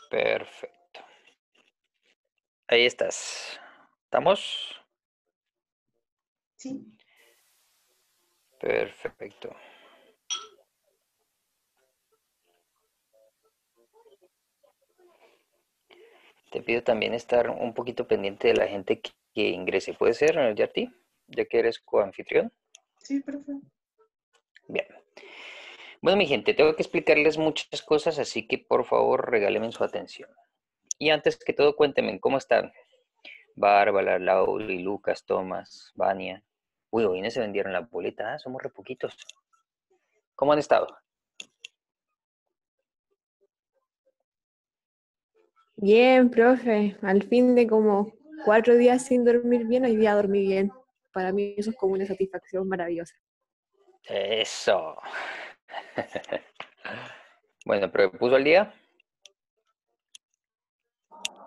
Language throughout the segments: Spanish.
Perfecto. Ahí estás. ¿Estamos? Sí. Perfecto. Te pido también estar un poquito pendiente de la gente que ingrese. ¿Puede ser, Yarti? Ya que eres coanfitrión. Sí, perfecto. Bien. Bueno, mi gente, tengo que explicarles muchas cosas, así que por favor regálenme su atención. Y antes que todo, cuéntenme cómo están. Bárbara, Lauri, Lucas, Tomás, Vania. Uy, hoy no se vendieron las boletas, somos re poquitos. ¿Cómo han estado? Bien, profe, al fin de como 4 días sin dormir bien, hoy día dormí bien. Para mí eso es como una satisfacción maravillosa. Eso. Bueno, pero ¿me puso al día?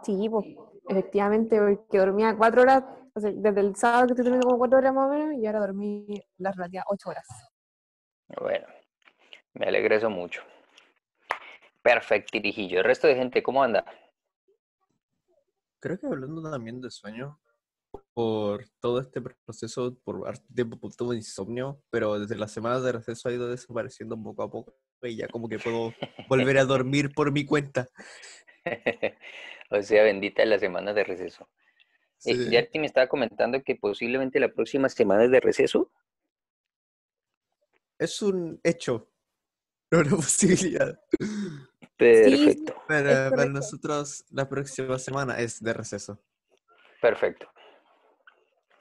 Sí, pues, efectivamente, porque dormía 4 horas, o sea, desde el sábado que estoy durmiendo como 4 horas más o menos, y ahora dormí las relativas 8 horas. Bueno, me alegra eso mucho. Perfecto, Tirijillo. El resto de gente, ¿cómo anda? Creo que hablando también de sueño, por todo este proceso, por harto tiempo tuve insomnio, pero desde las semanas de receso ha ido desapareciendo poco a poco y ya como que puedo volver a dormir por mi cuenta. O sea, bendita las semanas de receso. Sí, Yarti me estaba comentando que posiblemente la próxima semana es de receso. es un hecho, no una posibilidad. Sí, Perfecto, es Para correcto. nosotros la próxima semana es de receso. perfecto.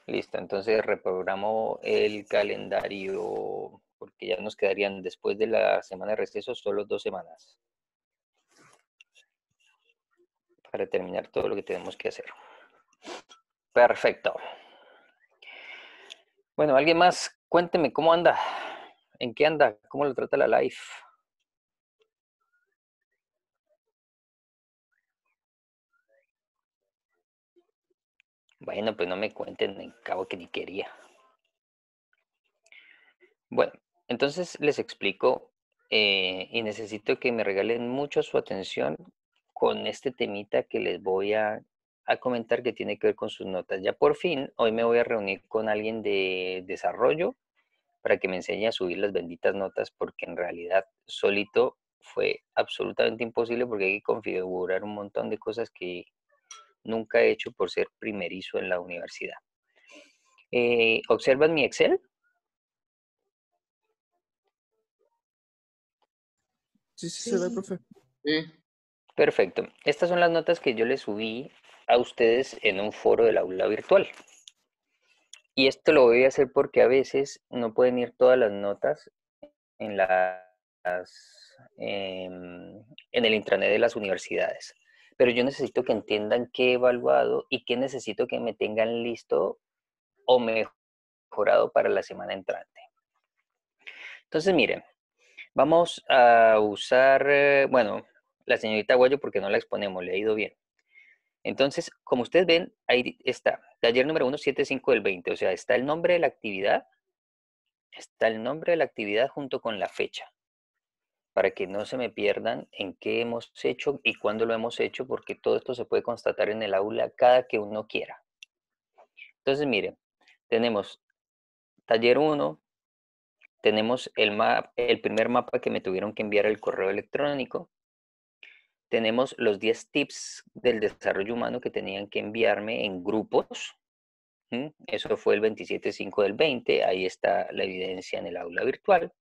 Listo, entonces reprogramo el calendario porque ya nos quedarían después de la semana de receso solo 2 semanas para terminar todo lo que tenemos que hacer. Perfecto. Bueno, ¿alguien más? Cuénteme cómo anda, en qué anda, cómo lo trata la life. Bueno, pues no me cuenten en cabo que ni quería. Bueno, entonces les explico y necesito que me regalen mucho su atención con este temita que les voy a comentar que tiene que ver con sus notas. Ya por fin, hoy me voy a reunir con alguien de desarrollo para que me enseñe a subir las benditas notas porque en realidad solito fue absolutamente imposible porque hay que configurar un montón de cosas que nunca he hecho por ser primerizo en la universidad. ¿Observan mi Excel? Sí, sí, se ve, Sí. profe. Sí, Perfecto. Estas son las notas que yo les subí a ustedes en un foro del aula virtual. Y esto lo voy a hacer porque a veces no pueden ir todas las notas en en el intranet de las universidades. Pero yo necesito que entiendan qué he evaluado y qué necesito que me tengan listo o mejorado para la semana entrante. Entonces, miren, vamos a usar, bueno, la señorita Guayo porque no la exponemos, le ha ido bien. Entonces, como ustedes ven, ahí está, taller número 175 del 20, o sea, está el nombre de la actividad, está el nombre de la actividad junto con la fecha, para que no se me pierdan en qué hemos hecho y cuándo lo hemos hecho, porque todo esto se puede constatar en el aula cada que uno quiera. Entonces, miren, tenemos taller 1, tenemos el primer mapa que me tuvieron que enviar el correo electrónico, tenemos los 10 tips del desarrollo humano que tenían que enviarme en grupos. Eso fue el 27/5 del 20, ahí está la evidencia en el aula virtual.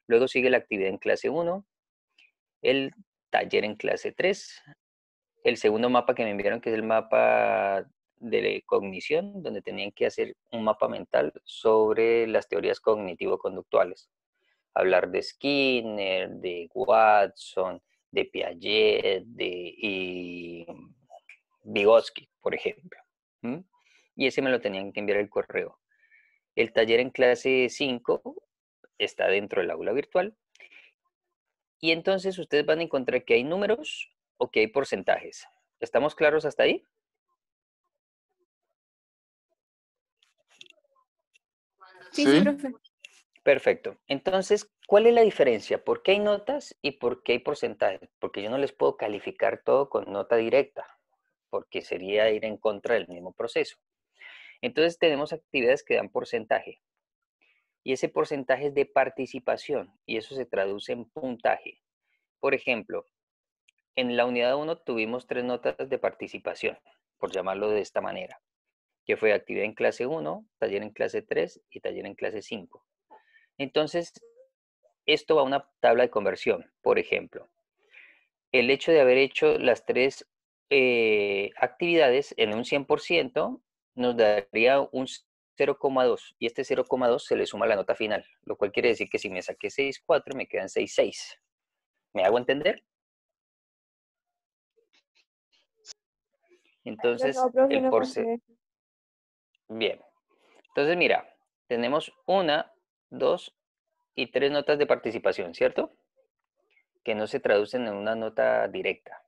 Luego sigue la actividad en clase 1, el taller en clase 3, el segundo mapa que me enviaron, que es el mapa de cognición, donde tenían que hacer un mapa mental sobre las teorías cognitivo-conductuales. Hablar de Skinner, de Watson, de Piaget, y Vygotsky, por ejemplo. Y ese me lo tenían que enviar el correo. El taller en clase 5 está dentro del aula virtual. Y entonces ustedes van a encontrar que hay números o que hay porcentajes. ¿Estamos claros hasta ahí? Sí, sí, sí. profe. Perfecto. Entonces, ¿cuál es la diferencia? ¿Por qué hay notas y por qué hay porcentajes? Porque yo no les puedo calificar todo con nota directa, porque sería ir en contra del mismo proceso. Entonces, tenemos actividades que dan porcentaje. Y ese porcentaje es de participación y eso se traduce en puntaje. Por ejemplo, en la unidad 1 tuvimos 3 notas de participación, por llamarlo de esta manera, que fue actividad en clase 1, taller en clase 3 y taller en clase 5. Entonces, esto va a una tabla de conversión. Por ejemplo, el hecho de haber hecho las 3 actividades en un 100% nos daría un 0,2 y este 0,2 se le suma a la nota final, lo cual quiere decir que si me saqué 6,4 me quedan 6,6. ¿Me hago entender? Entonces, No, profe, el no porcentaje... caché. Bien. Entonces, mira, tenemos 1, 2 y 3 notas de participación, ¿cierto? Que no se traducen en una nota directa.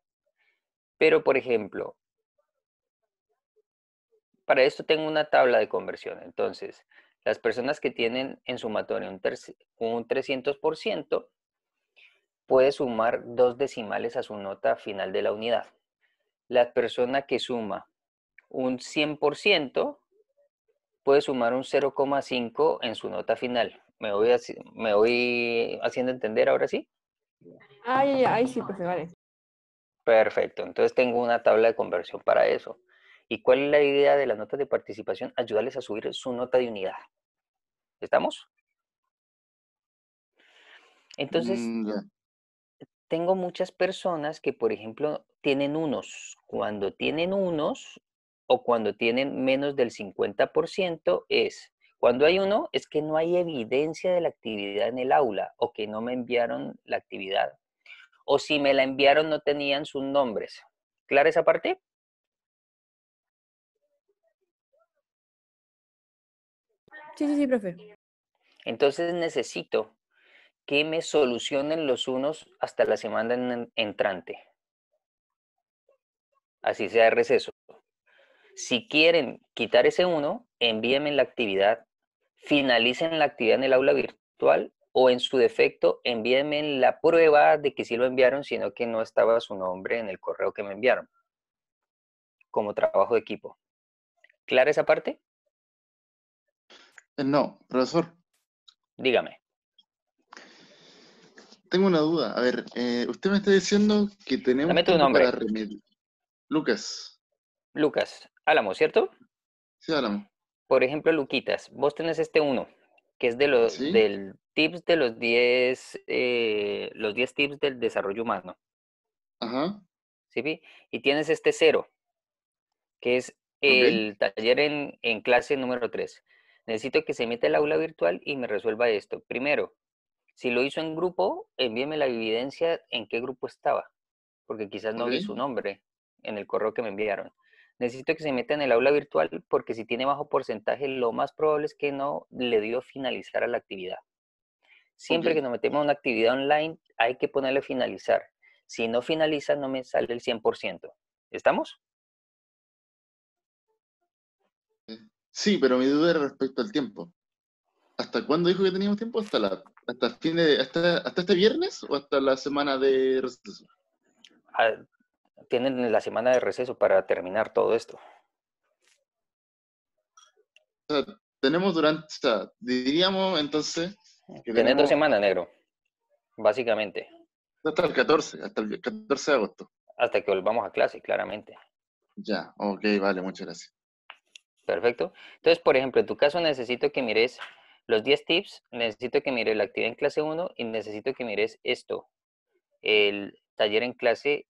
Pero, por ejemplo, para esto tengo una tabla de conversión. Entonces, las personas que tienen en sumatorio un 300% puede sumar 2 decimales a su nota final de la unidad. La persona que suma un 100% puede sumar un 0,5 en su nota final. ¿Me voy haciendo entender ahora sí? Ay, sí, profe, vale. Perfecto. Entonces tengo una tabla de conversión para eso. ¿Y cuál es la idea de las notas de participación? Ayudarles a subir su nota de unidad. ¿Estamos? Entonces, Ya. tengo muchas personas que, por ejemplo, tienen unos. Cuando tienen unos o cuando tienen menos del 50% cuando hay uno, es que no hay evidencia de la actividad en el aula o que no me enviaron la actividad. O si me la enviaron no tenían sus nombres. ¿Clara esa parte? Sí, sí, sí, profe. Entonces necesito que me solucionen los unos hasta la semana entrante. Así sea de receso. Si quieren quitar ese uno, envíenme la actividad, finalicen la actividad en el aula virtual o en su defecto envíenme la prueba de que sí lo enviaron, sino que no estaba su nombre en el correo que me enviaron, como trabajo de equipo. ¿Clara esa parte? No, profesor, Dígame. tengo una duda. A ver, usted me está diciendo que Dame tenemos tu tiempo para nombre. remediar. Lucas, Lucas Álamo, ¿cierto? sí, hablamos. Por ejemplo, Luquitas, vos tenés este uno, que es ¿Sí? del tips de los 10 tips del desarrollo humano, Ajá, ¿sí? Y tienes este cero, que es ok, el taller en clase número 3. Necesito que se meta al aula virtual y me resuelva esto. Primero, si lo hizo en grupo, envíeme la evidencia en qué grupo estaba, porque quizás no ok, vi su nombre en el correo que me enviaron. Necesito que se meta en el aula virtual porque si tiene bajo porcentaje, lo más probable es que no le dio finalizar a la actividad. ok. Siempre que nos metemos en una actividad online, hay que ponerle finalizar. Si no finaliza, no me sale el 100%. ¿Estamos? Sí, pero mi duda era respecto al tiempo. ¿Hasta cuándo dijo que teníamos tiempo? ¿Hasta el hasta este viernes o hasta la semana de receso? Ah, tienen la semana de receso para terminar todo esto. O sea, tenemos o sea, diríamos entonces que Tenés 2 tenemos semanas, negro, básicamente, hasta el 14 de agosto. hasta que volvamos a clase, claramente. Ya, ok, vale, muchas gracias. Perfecto. Entonces, por ejemplo, en tu caso necesito que mires los 10 tips, necesito que mires la actividad en clase 1 y necesito que mires esto, el taller en clase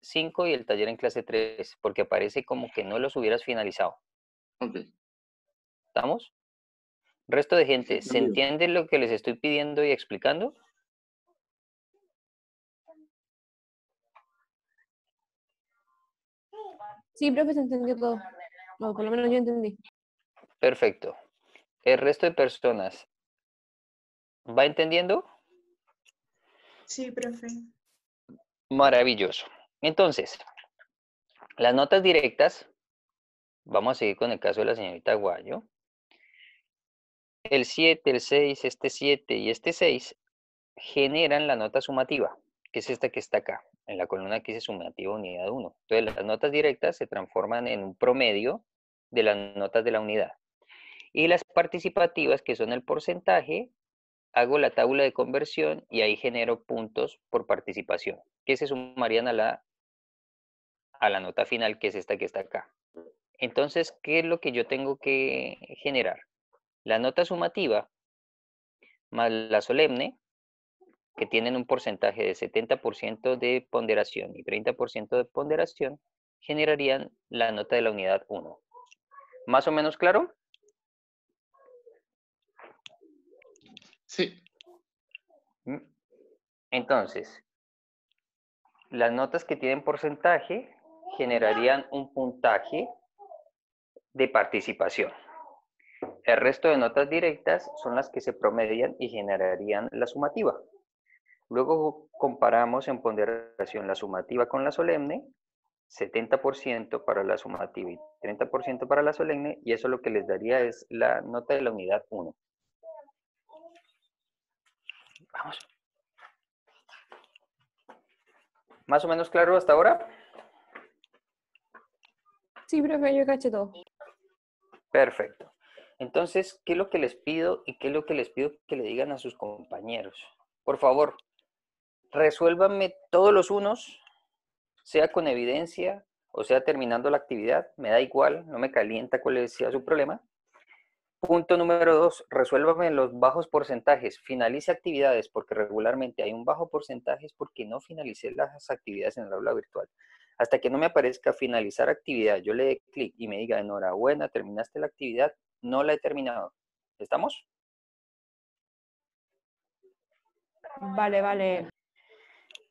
5 y el taller en clase 3, porque parece como que no los hubieras finalizado. Ok, ¿Estamos? Resto de sí, gente, ¿se entendido. entiende lo que les estoy pidiendo y explicando? Sí, profe, se entendió todo. O por lo menos yo entendí. Perfecto. ¿El resto de personas va entendiendo? Sí, profe. Maravilloso. Entonces, las notas directas, vamos a seguir con el caso de la señorita Guayo. el 7, el 6, este 7 y este 6 generan la nota sumativa, que es esta que está acá, en la columna que dice sumativa unidad 1. Entonces, las notas directas se transforman en un promedio de las notas de la unidad. Y las participativas, que son el porcentaje, hago la tabla de conversión y ahí genero puntos por participación, que se sumarían a la nota final, que es esta que está acá. Entonces, ¿qué es lo que yo tengo que generar? La nota sumativa más la solemne, que tienen un porcentaje de 70% de ponderación y 30% de ponderación, generarían la nota de la unidad 1. ¿Más o menos claro? Sí. Entonces, las notas que tienen porcentaje generarían un puntaje de participación. El resto de notas directas son las que se promedian y generarían la sumativa. Luego comparamos en ponderación la sumativa con la solemne, 70% para la sumativa y 30% para la solemne, y eso lo que les daría es la nota de la unidad 1. Vamos. ¿Más o menos claro hasta ahora? Sí, profe, yo caché todo. Perfecto. Entonces, ¿qué es lo que les pido y qué es lo que les pido que le digan a sus compañeros? Por favor, resuélvanme todos los unos, sea con evidencia o sea terminando la actividad, me da igual, no me calienta cuál sea su problema. Punto número 2, resuélvame los bajos porcentajes, finalice actividades, porque regularmente hay un bajo porcentaje es porque no finalicé las actividades en el aula virtual. Hasta que no me aparezca finalizar actividad, yo le dé clic y me diga enhorabuena, terminaste la actividad, no la he terminado. ¿Estamos? Vale, vale.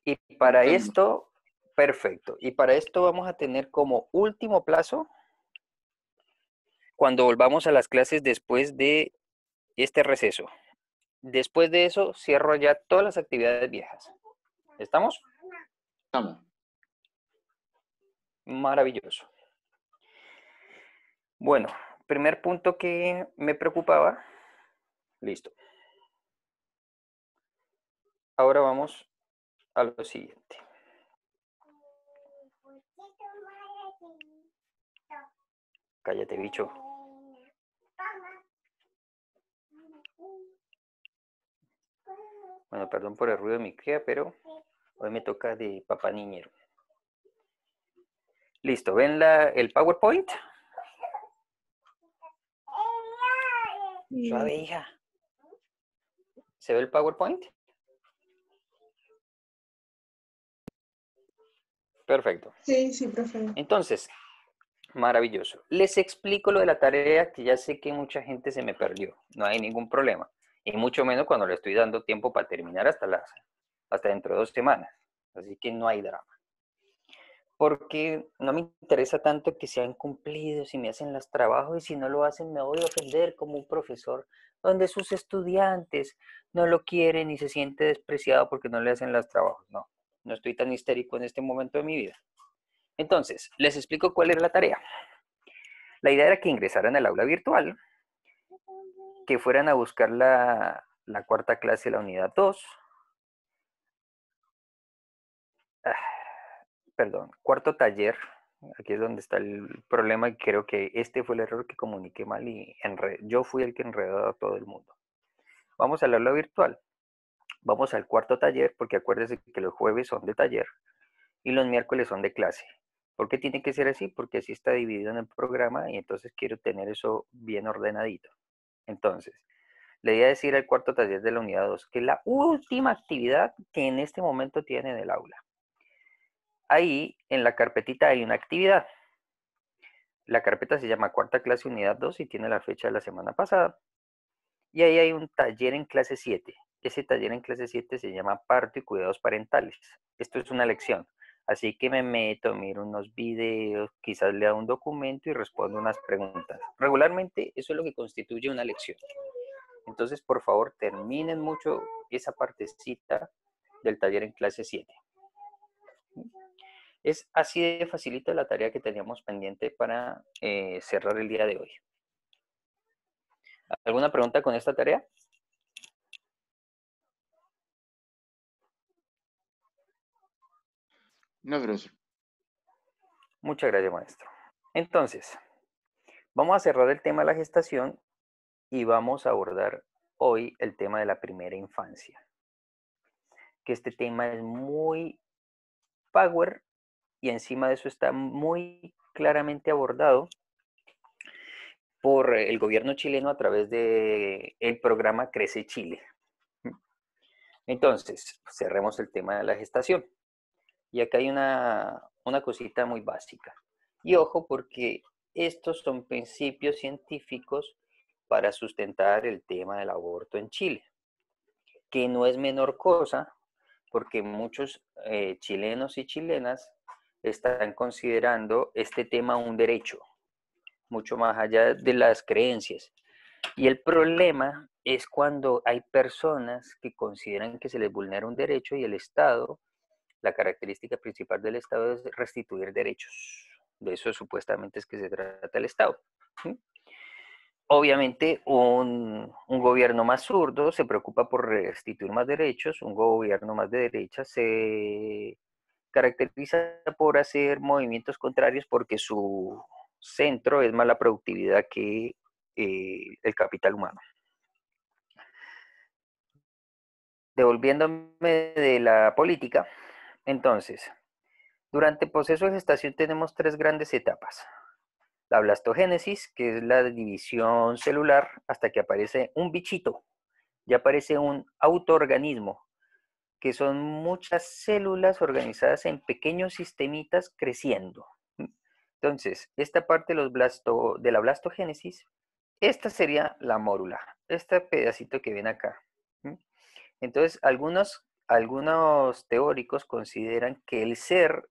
Y para Entiendo. esto, perfecto. Y para esto vamos a tener como último plazo cuando volvamos a las clases después de este receso. Después de eso, cierro ya todas las actividades viejas. ¿Estamos? Estamos. Maravilloso. Bueno, primer punto que me preocupaba. Listo. Ahora vamos a lo siguiente. Cállate, bicho. Bueno, perdón por el ruido de mi cría, pero hoy me toca de papá niñero. Listo, ¿ven el PowerPoint? Suave, hija. ¿Se ve el PowerPoint? Perfecto. Sí, sí, profe. Entonces, maravilloso. Les explico lo de la tarea que ya sé que mucha gente se me perdió. No hay ningún problema. Y mucho menos cuando le estoy dando tiempo para terminar hasta dentro de 2 semanas. Así que no hay drama. Porque no me interesa tanto que sean cumplidos, si me hacen los trabajos y si no lo hacen me voy a ofender como un profesor donde sus estudiantes no lo quieren y se siente despreciado porque no le hacen los trabajos. No, no estoy tan histérico en este momento de mi vida. Entonces, les explico cuál era la tarea. La idea era que ingresaran al aula virtual, que fueran a buscar la cuarta clase de la unidad 2. Perdón, cuarto taller. Aquí es donde está el problema y creo que este fue el error que comuniqué mal y yo fui el que enredó a todo el mundo. Vamos al aula virtual. Vamos al cuarto taller porque acuérdense que los jueves son de taller y los miércoles son de clase. ¿Por qué tiene que ser así? Porque así está dividido en el programa y entonces quiero tener eso bien ordenadito. Entonces, le voy a decir al cuarto taller de la unidad 2 que es la última actividad que en este momento tiene en el aula. Ahí en la carpetita hay una actividad. La carpeta se llama cuarta clase unidad 2 y tiene la fecha de la semana pasada. Y ahí hay un taller en clase 7. Ese taller en clase 7 se llama parto y cuidados parentales. Esto es una lección. Así que me meto, miro unos videos, quizás lea un documento y respondo unas preguntas. Regularmente eso es lo que constituye una lección. Entonces, por favor, terminen mucho esa partecita del taller en clase 7. Es así de facilita la tarea que teníamos pendiente para cerrar el día de hoy. ¿Alguna pregunta con esta tarea? No, profesor. Muchas gracias, maestro. Entonces, vamos a cerrar el tema de la gestación y vamos a abordar hoy el tema de la primera infancia. Que este tema es muy power y encima de eso está muy claramente abordado por el gobierno chileno a través del programa Crece Chile. Entonces, cerremos el tema de la gestación. Y acá hay una cosita muy básica. Y ojo, porque estos son principios científicos para sustentar el tema del aborto en Chile, que no es menor cosa, porque muchos chilenos y chilenas están considerando este tema un derecho, mucho más allá de las creencias. Y el problema es cuando hay personas que consideran que se les vulnera un derecho y el Estado, la característica principal del Estado es restituir derechos. De eso supuestamente es que se trata el Estado. ¿Sí? Obviamente un gobierno más zurdo se preocupa por restituir más derechos, un gobierno más de derecha se caracteriza por hacer movimientos contrarios porque su centro es más la productividad que el capital humano. Devolviéndome de la política, entonces, durante el proceso de gestación tenemos tres grandes etapas. La blastogénesis, que es la división celular, hasta que aparece un bichito, ya aparece un autoorganismo, que son muchas células organizadas en pequeños sistemitas creciendo. Entonces, esta parte de la blastogénesis, esta sería la mórula, este pedacito que ven acá. Entonces, algunos teóricos consideran que el ser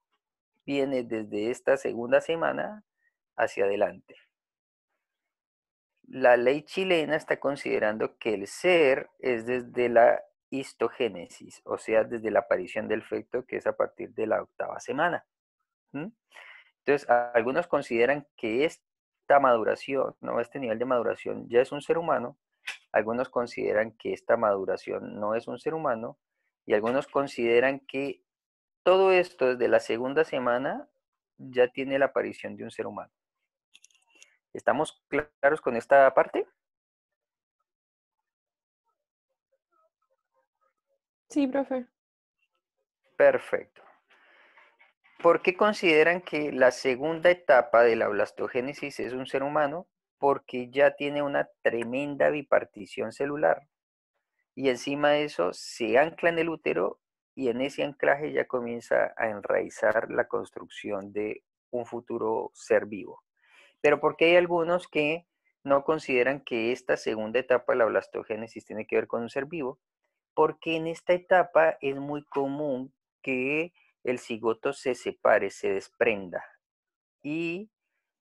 viene desde esta segunda semana hacia adelante. La ley chilena está considerando que el ser es desde la histogénesis, o sea, desde la aparición del feto, que es a partir de la 8ª semana. Entonces, algunos consideran que esta maduración, ¿no? Este nivel de maduración ya es un ser humano, algunos consideran que esta maduración no es un ser humano, y algunos consideran que todo esto desde la segunda semana ya tiene la aparición de un ser humano. ¿Estamos claros con esta parte? Sí, profe. Perfecto. ¿Por qué consideran que la segunda etapa de la blastogénesis es un ser humano? Porque ya tiene una tremenda bipartición celular. Y encima de eso se ancla en el útero y en ese anclaje ya comienza a enraizar la construcción de un futuro ser vivo. Pero ¿por qué hay algunos que no consideran que esta segunda etapa de la blastogénesis tiene que ver con un ser vivo? Porque en esta etapa es muy común que el cigoto se separe, se desprenda y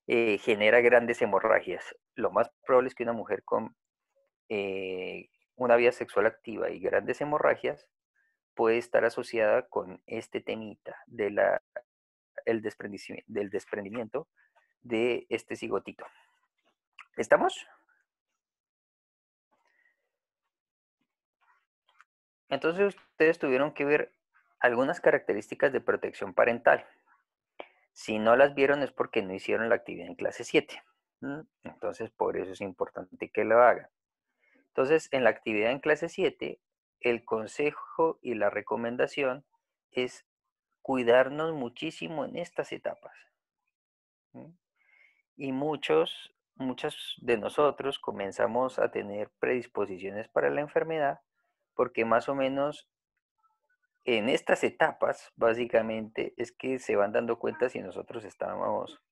genera grandes hemorragias. Lo más probable es que una mujer con una vida sexual activa y grandes hemorragias puede estar asociada con este temita del desprendimiento de este cigotito. ¿Estamos? Entonces ustedes tuvieron que ver algunas características de protección parental. Si no las vieron es porque no hicieron la actividad en clase 7. Entonces por eso es importante que lo hagan. Entonces en la actividad en clase 7, el consejo y la recomendación es cuidarnos muchísimo en estas etapas. Y muchos de nosotros comenzamos a tener predisposiciones para la enfermedad porque más o menos en estas etapas, básicamente, es que se van dando cuenta si nosotros estábamos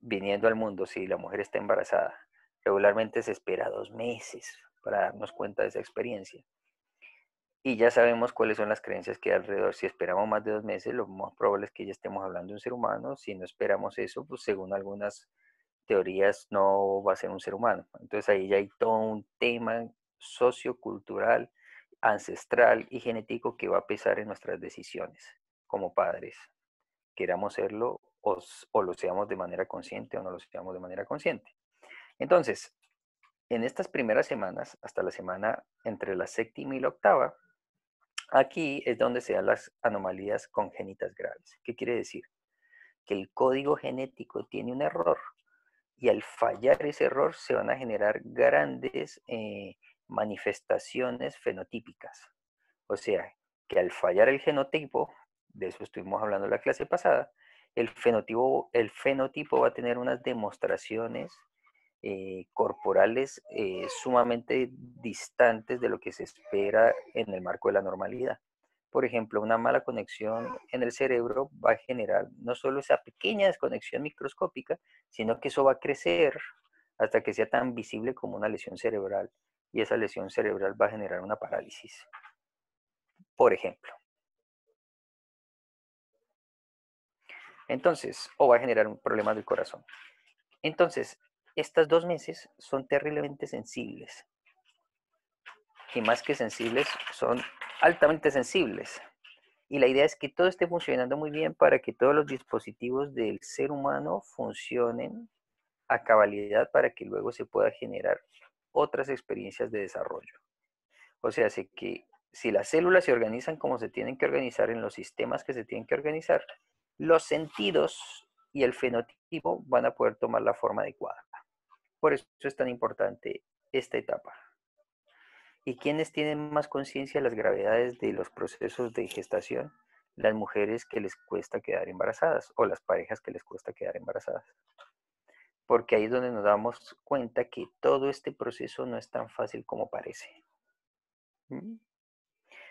viniendo al mundo, si la mujer está embarazada. Regularmente se espera 2 meses para darnos cuenta de esa experiencia. Y ya sabemos cuáles son las creencias que hay alrededor. Si esperamos más de 2 meses, lo más probable es que ya estemos hablando de un ser humano. Si no esperamos eso, pues según algunas teorías no va a ser un ser humano. Entonces ahí ya hay todo un tema sociocultural, ancestral y genético que va a pesar en nuestras decisiones como padres, queramos serlo o lo seamos de manera consciente o no lo seamos de manera consciente. Entonces, en estas primeras semanas, hasta la semana entre la séptima y la octava, aquí es donde se dan las anomalías congénitas graves. ¿Qué quiere decir? Que el código genético tiene un error y al fallar ese error se van a generar grandes manifestaciones fenotípicas. O sea, que al fallar el genotipo, de eso estuvimos hablando en la clase pasada, el fenotipo va a tener unas demostraciones corporales sumamente distantes de lo que se espera en el marco de la normalidad. Por ejemplo, una mala conexión en el cerebro va a generar no solo esa pequeña desconexión microscópica, sino que eso va a crecer hasta que sea tan visible como una lesión cerebral. Y esa lesión cerebral va a generar una parálisis, por ejemplo. Entonces, o va a generar un problema del corazón. Entonces, estos 2 meses son terriblemente sensibles. Y más que sensibles, son altamente sensibles. Y la idea es que todo esté funcionando muy bien para que todos los dispositivos del ser humano funcionen a cabalidad para que luego se pueda generar otras experiencias de desarrollo. O sea, sé que si las células se organizan como se tienen que organizar en los sistemas que se tienen que organizar, los sentidos y el fenotipo van a poder tomar la forma adecuada. Por eso es tan importante esta etapa. ¿Y quiénes tienen más conciencia de las gravedades de los procesos de gestación? Las mujeres que les cuesta quedar embarazadas o las parejas que les cuesta quedar embarazadas. Porque ahí es donde nos damos cuenta que todo este proceso no es tan fácil como parece. ¿Mm?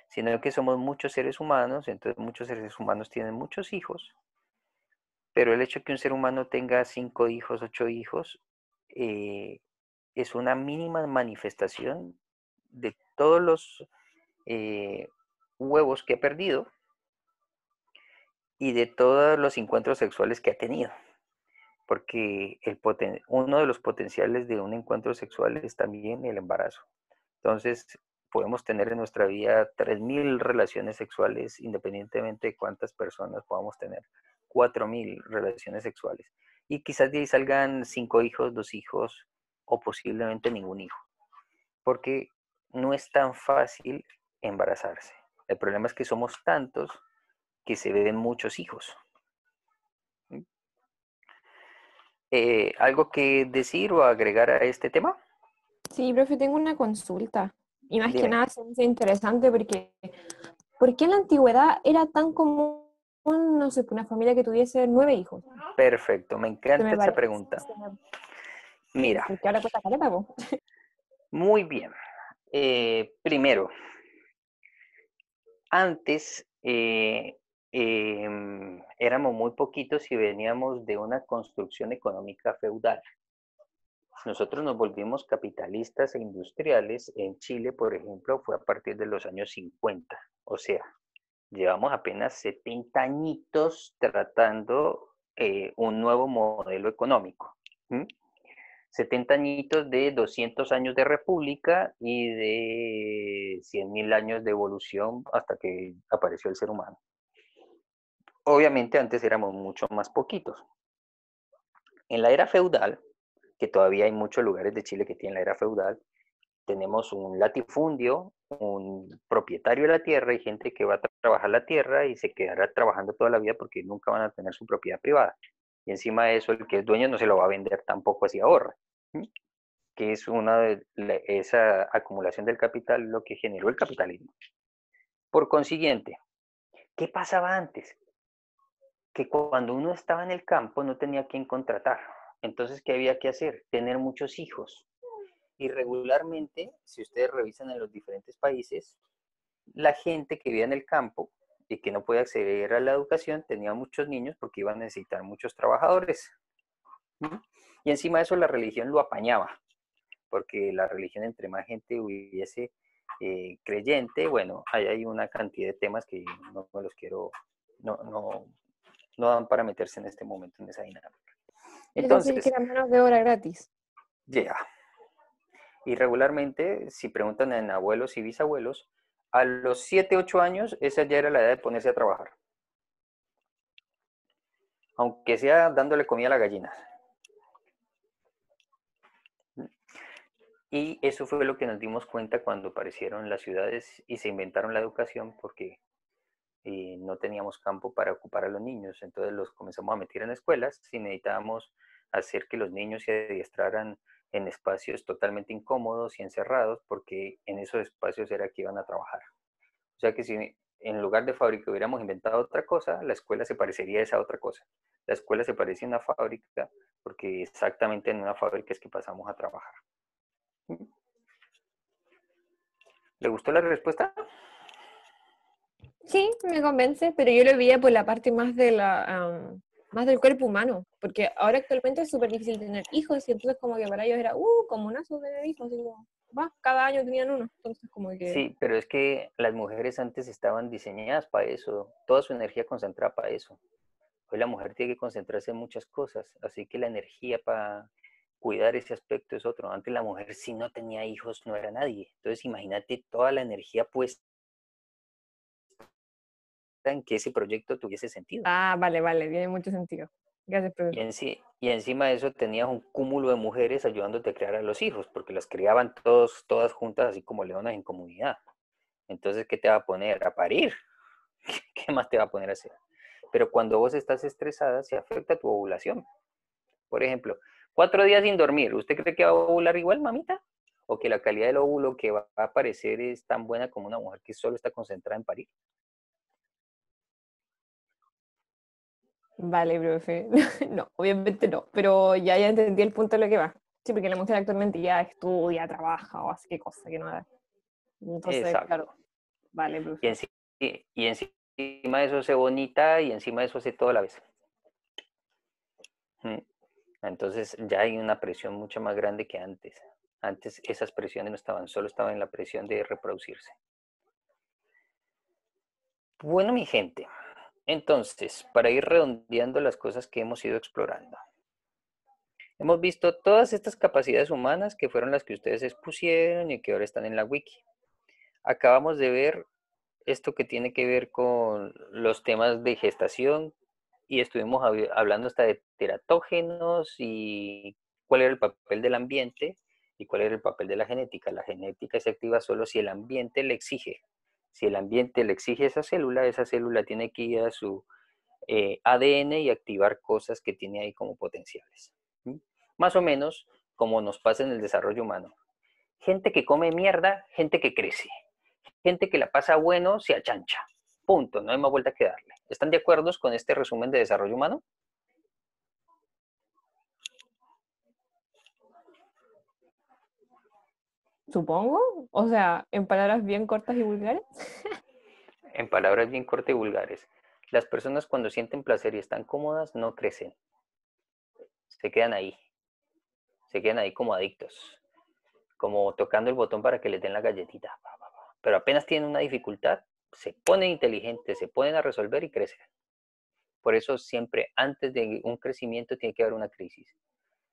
Sino que somos muchos seres humanos, entonces muchos seres humanos tienen muchos hijos, pero el hecho de que un ser humano tenga 5 hijos, 8 hijos, es una mínima manifestación de todos los huevos que ha perdido y de todos los encuentros sexuales que ha tenido. Porque uno de los potenciales de un encuentro sexual es también el embarazo. Entonces, podemos tener en nuestra vida 3.000 relaciones sexuales, independientemente de cuántas personas podamos tener. 4.000 relaciones sexuales. Y quizás de ahí salgan 5 hijos, 2 hijos o posiblemente ningún hijo. Porque no es tan fácil embarazarse. El problema es que somos tantos que se ven muchos hijos. ¿Algo que decir o agregar a este tema? Sí, profe, tengo una consulta. Y más que Dime. nada se me hace interesante porque ¿por qué en la antigüedad era tan común, no sé, una familia que tuviese 9 hijos? Perfecto, me Se encanta me esa parece. pregunta. Mira, Porque ahora cuesta caleta, po. muy bien. Primero, antes éramos muy poquitos y veníamos de una construcción económica feudal. Nosotros nos volvimos capitalistas e industriales en Chile, por ejemplo, fue a partir de los años 50. O sea, llevamos apenas 70 añitos tratando un nuevo modelo económico. ¿Mm? 70 añitos de 200 años de república y de 100.000 años de evolución hasta que apareció el ser humano. Obviamente antes éramos mucho más poquitos. En la era feudal, que todavía hay muchos lugares de Chile que tienen la era feudal, tenemos un latifundio, un propietario de la tierra y gente que va a trabajar la tierra y se quedará trabajando toda la vida porque nunca van a tener su propiedad privada. Y encima de eso, el que es dueño no se lo va a vender tampoco así ahorra. Que es esa acumulación del capital lo que generó el capitalismo. Por consiguiente, ¿qué pasaba antes? Que cuando uno estaba en el campo no tenía quien contratar. Entonces, ¿qué había que hacer? Tener muchos hijos. Y regularmente, si ustedes revisan en los diferentes países, la gente que vivía en el campo y que no podía acceder a la educación tenía muchos niños porque iban a necesitar muchos trabajadores. Y encima de eso la religión lo apañaba, porque la religión entre más gente hubiese creyente, bueno, ahí hay una cantidad de temas que no me los quiero, no dan para meterse en este momento en esa dinámica. Es decir, que Entonces, era menos de hora gratis. yeah. Y regularmente, si preguntan en abuelos y bisabuelos, a los 7, 8 años, esa ya era la edad de ponerse a trabajar. Aunque sea dándole comida a las gallinas. Y eso fue lo que nos dimos cuenta cuando aparecieron las ciudades y se inventaron la educación, porque no teníamos campo para ocupar a los niños. Entonces los comenzamos a meter en escuelas y necesitábamos hacer que los niños se adiestraran en espacios totalmente incómodos y encerrados, porque en esos espacios era que iban a trabajar. O sea que si en lugar de fábrica hubiéramos inventado otra cosa, la escuela se parecería a esa otra cosa. La escuela se parece a una fábrica porque exactamente en una fábrica es que pasamos a trabajar. ¿Le gustó la respuesta? Sí, me convence, pero yo lo veía por la parte más de más del cuerpo humano, porque ahora actualmente es súper difícil tener hijos, y entonces como que para ellos era, comunazo tener hijos, y como, cada año tenían uno, entonces como que, Sí, pero es que las mujeres antes estaban diseñadas para eso, toda su energía concentrada para eso. Hoy la mujer tiene que concentrarse en muchas cosas, así que la energía para cuidar ese aspecto es otro. Antes la mujer si no tenía hijos no era nadie. Entonces imagínate toda la energía puesta en que ese proyecto tuviese sentido. vale, tiene mucho sentido. Gracias, profesor. Y encima de eso tenías un cúmulo de mujeres ayudándote a criar a los hijos, porque las criaban todas juntas, así como leonas en comunidad. Entonces, ¿qué te va a poner? ¿A parir? ¿Qué más te va a poner a hacer? Pero cuando vos estás estresada, se afecta tu ovulación. Por ejemplo, 4 días sin dormir, ¿usted cree que va a ovular igual, mamita? ¿O que la calidad del óvulo que va a aparecer es tan buena como una mujer que solo está concentrada en parir? Vale, profe. No, obviamente no, pero ya entendí el punto de lo que va. Sí, porque la mujer actualmente ya estudia, trabaja o hace qué cosa que no da. Entonces, claro, Exacto. vale, Y, profe. y encima de eso se bonita y encima de eso hace todo a la vez. Entonces ya hay una presión mucho más grande que antes. Antes esas presiones no estaban, solo estaban en la presión de reproducirse. Bueno, mi gente, entonces, para ir redondeando las cosas que hemos ido explorando. Hemos visto todas estas capacidades humanas que fueron las que ustedes expusieron y que ahora están en la wiki. Acabamos de ver esto que tiene que ver con los temas de gestación y estuvimos hablando hasta de teratógenos y cuál era el papel del ambiente y cuál era el papel de la genética. La genética se activa solo si el ambiente le exige. Si el ambiente le exige esa célula tiene que ir a su ADN y activar cosas que tiene ahí como potenciales. ¿Sí? Más o menos como nos pasa en el desarrollo humano. Gente que come mierda, gente que crece. Gente que la pasa bueno, se achancha. Punto, no hay más vuelta que darle. ¿Están de acuerdo con este resumen de desarrollo humano? Supongo, o sea, en palabras bien cortas y vulgares. En palabras bien cortas y vulgares. Las personas cuando sienten placer y están cómodas no crecen. Se quedan ahí. Se quedan ahí como adictos. Como tocando el botón para que les den la galletita. Pero apenas tienen una dificultad, se ponen inteligentes, se ponen a resolver y crecen. Por eso siempre antes de un crecimiento tiene que haber una crisis.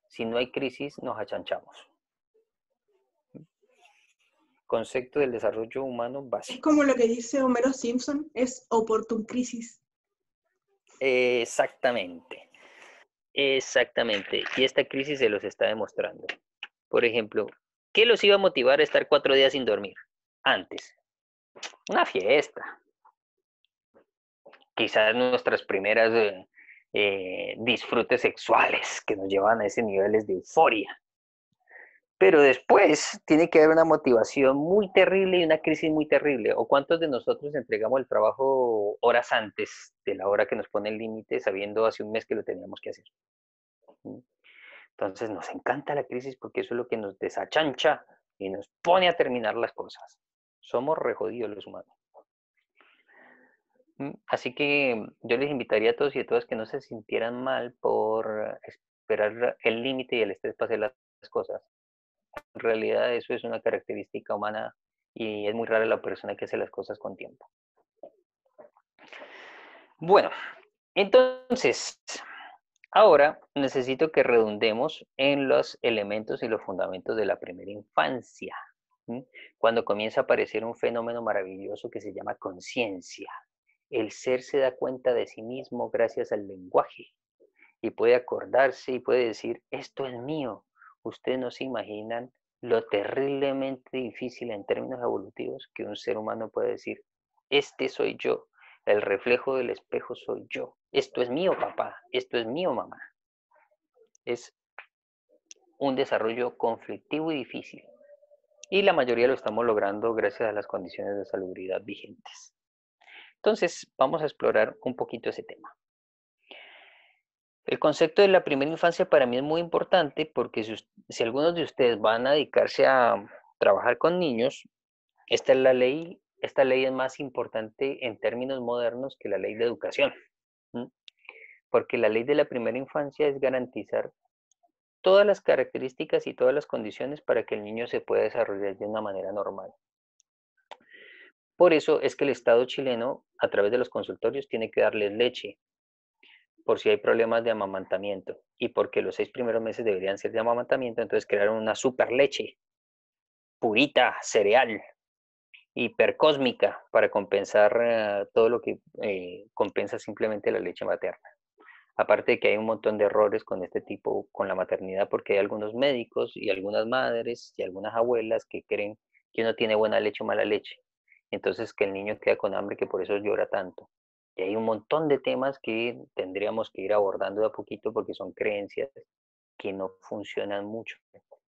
Si no hay crisis, nos achanchamos. Concepto del desarrollo humano Es básico. como lo que dice Homero Simpson, es opportune crisis. Exactamente. Exactamente. Y esta crisis se los está demostrando. Por ejemplo, ¿qué los iba a motivar a estar 4 días sin dormir? Antes. Una fiesta. Quizás nuestras primeras disfrutes sexuales que nos llevan a ese niveles de euforia. Pero después tiene que haber una motivación muy terrible y una crisis muy terrible. ¿O cuántos de nosotros entregamos el trabajo horas antes de la hora que nos pone el límite, sabiendo hace un mes que lo teníamos que hacer? Entonces nos encanta la crisis porque eso es lo que nos desachancha y nos pone a terminar las cosas. Somos re jodidos los humanos. Así que yo les invitaría a todos y a todas que no se sintieran mal por esperar el límite y el estrés para hacer las cosas. En realidad eso es una característica humana y es muy rara la persona que hace las cosas con tiempo. Bueno, entonces, ahora necesito que redundemos en los elementos y los fundamentos de la primera infancia, ¿sí? Cuando comienza a aparecer un fenómeno maravilloso que se llama conciencia. El ser se da cuenta de sí mismo gracias al lenguaje y puede acordarse y puede decir, esto es mío. Ustedes no se imaginan lo terriblemente difícil en términos evolutivos que un ser humano puede decir, este soy yo, el reflejo del espejo soy yo, esto es mío papá, esto es mío mamá. Es un desarrollo conflictivo y difícil. Y la mayoría lo estamos logrando gracias a las condiciones de salubridad vigentes. Entonces, vamos a explorar un poquito ese tema. El concepto de la primera infancia para mí es muy importante porque si algunos de ustedes van a dedicarse a trabajar con niños, esta ley es más importante en términos modernos que la ley de educación, ¿m? Porque la ley de la primera infancia es garantizar todas las características y todas las condiciones para que el niño se pueda desarrollar de una manera normal. Por eso es que el Estado chileno, a través de los consultorios, tiene que darles leche, por si hay problemas de amamantamiento, y porque los 6 primeros meses deberían ser de amamantamiento, entonces crearon una super leche, purita, cereal, hipercósmica, para compensar todo lo que compensa simplemente la leche materna. Aparte de que hay un montón de errores con este tipo, con la maternidad, porque hay algunos médicos y algunas madres y algunas abuelas que creen que uno tiene buena leche o mala leche. Entonces que el niño queda con hambre, que por eso llora tanto. Y hay un montón de temas que tendríamos que ir abordando de a poquito porque son creencias que no funcionan mucho,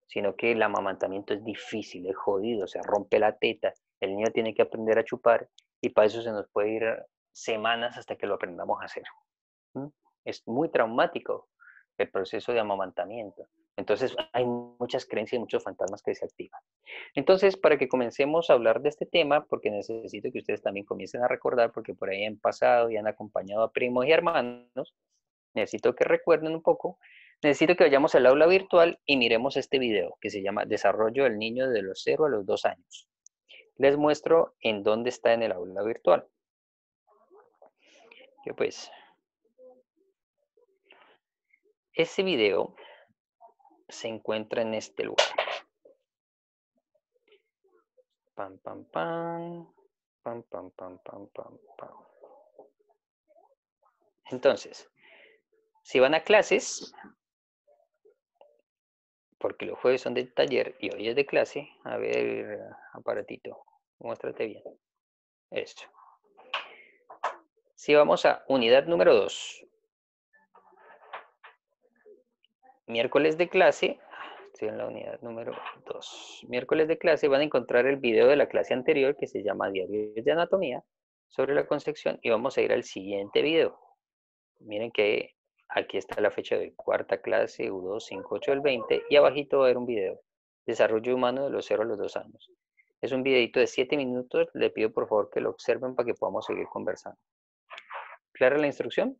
sino que el amamantamiento es difícil, es jodido, se rompe la teta, el niño tiene que aprender a chupar y para eso se nos puede ir semanas hasta que lo aprendamos a hacer. ¿Mm? Es muy traumático el proceso de amamantamiento. Entonces hay muchas creencias y muchos fantasmas que se activan. Entonces, para que comencemos a hablar de este tema, porque necesito que ustedes también comiencen a recordar, porque por ahí han pasado y han acompañado a primos y hermanos, necesito que recuerden un poco, necesito que vayamos al aula virtual y miremos este video que se llama Desarrollo del niño de los 0 a los 2 años. Les muestro en dónde está en el aula virtual. Que pues, ese video se encuentra en este lugar. Pam, pam, pam. Pam, pam, pam, pam, pam, pam. Entonces, si van a clases, porque los jueves son de taller y hoy es de clase, a ver, aparatito, muéstrate bien. Esto. Si vamos a unidad número 2, miércoles de clase, estoy en la unidad número 2. Miércoles de clase van a encontrar el video de la clase anterior que se llama Diarios de Anatomía sobre la concepción y vamos a ir al siguiente video. Miren que aquí está la fecha de cuarta clase, U2, 58 del 20 y abajito va a haber un video. Desarrollo humano de los 0 a los 2 años. Es un videito de 7 minutos, le pido por favor que lo observen para que podamos seguir conversando. ¿Clara la instrucción?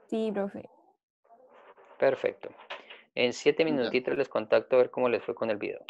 Sí, profe. Perfecto. En 7 Ya. minutitos les contacto a ver cómo les fue con el video.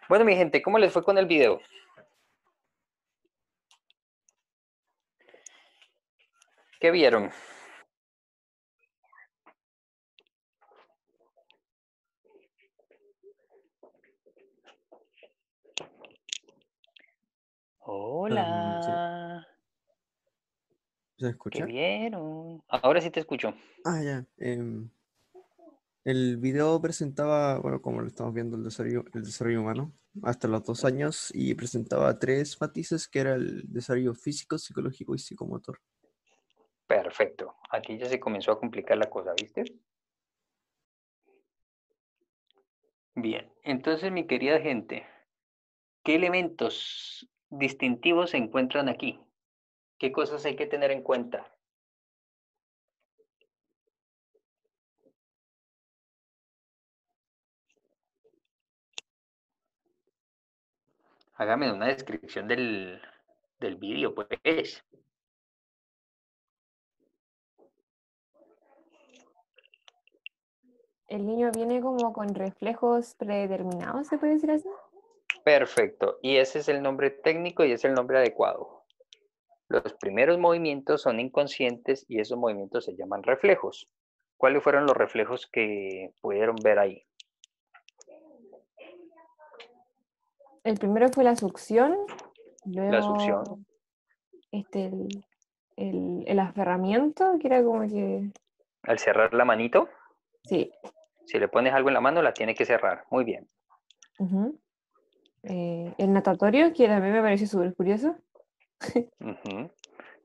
Bueno, mi gente, ¿cómo les fue con el video? ¿Qué vieron? Sí. Hola. ¿Se ¿Qué escucha? vieron? Ahora sí te escucho. Ah, ya. El video presentaba, bueno, como lo estamos viendo, el desarrollo humano hasta los 2 años y presentaba 3 matices que era el desarrollo físico, psicológico y psicomotor. Perfecto. Aquí ya se comenzó a complicar la cosa, ¿viste? Bien. Entonces, mi querida gente, ¿qué elementos distintivos se encuentran aquí? ¿Qué cosas hay que tener en cuenta? Hágame una descripción del vídeo, pues. El niño viene como con reflejos predeterminados, ¿se puede decir así? Perfecto. Y ese es el nombre técnico y es el nombre adecuado. Los primeros movimientos son inconscientes y esos movimientos se llaman reflejos. ¿Cuáles fueron los reflejos que pudieron ver ahí? El primero fue la succión, La luego succión. el aferramiento, que era como que, Al cerrar la manito, sí. si le pones algo en la mano, la tiene que cerrar. Muy bien. Ujú. El natatorio, que también me pareció súper curioso. Ujú.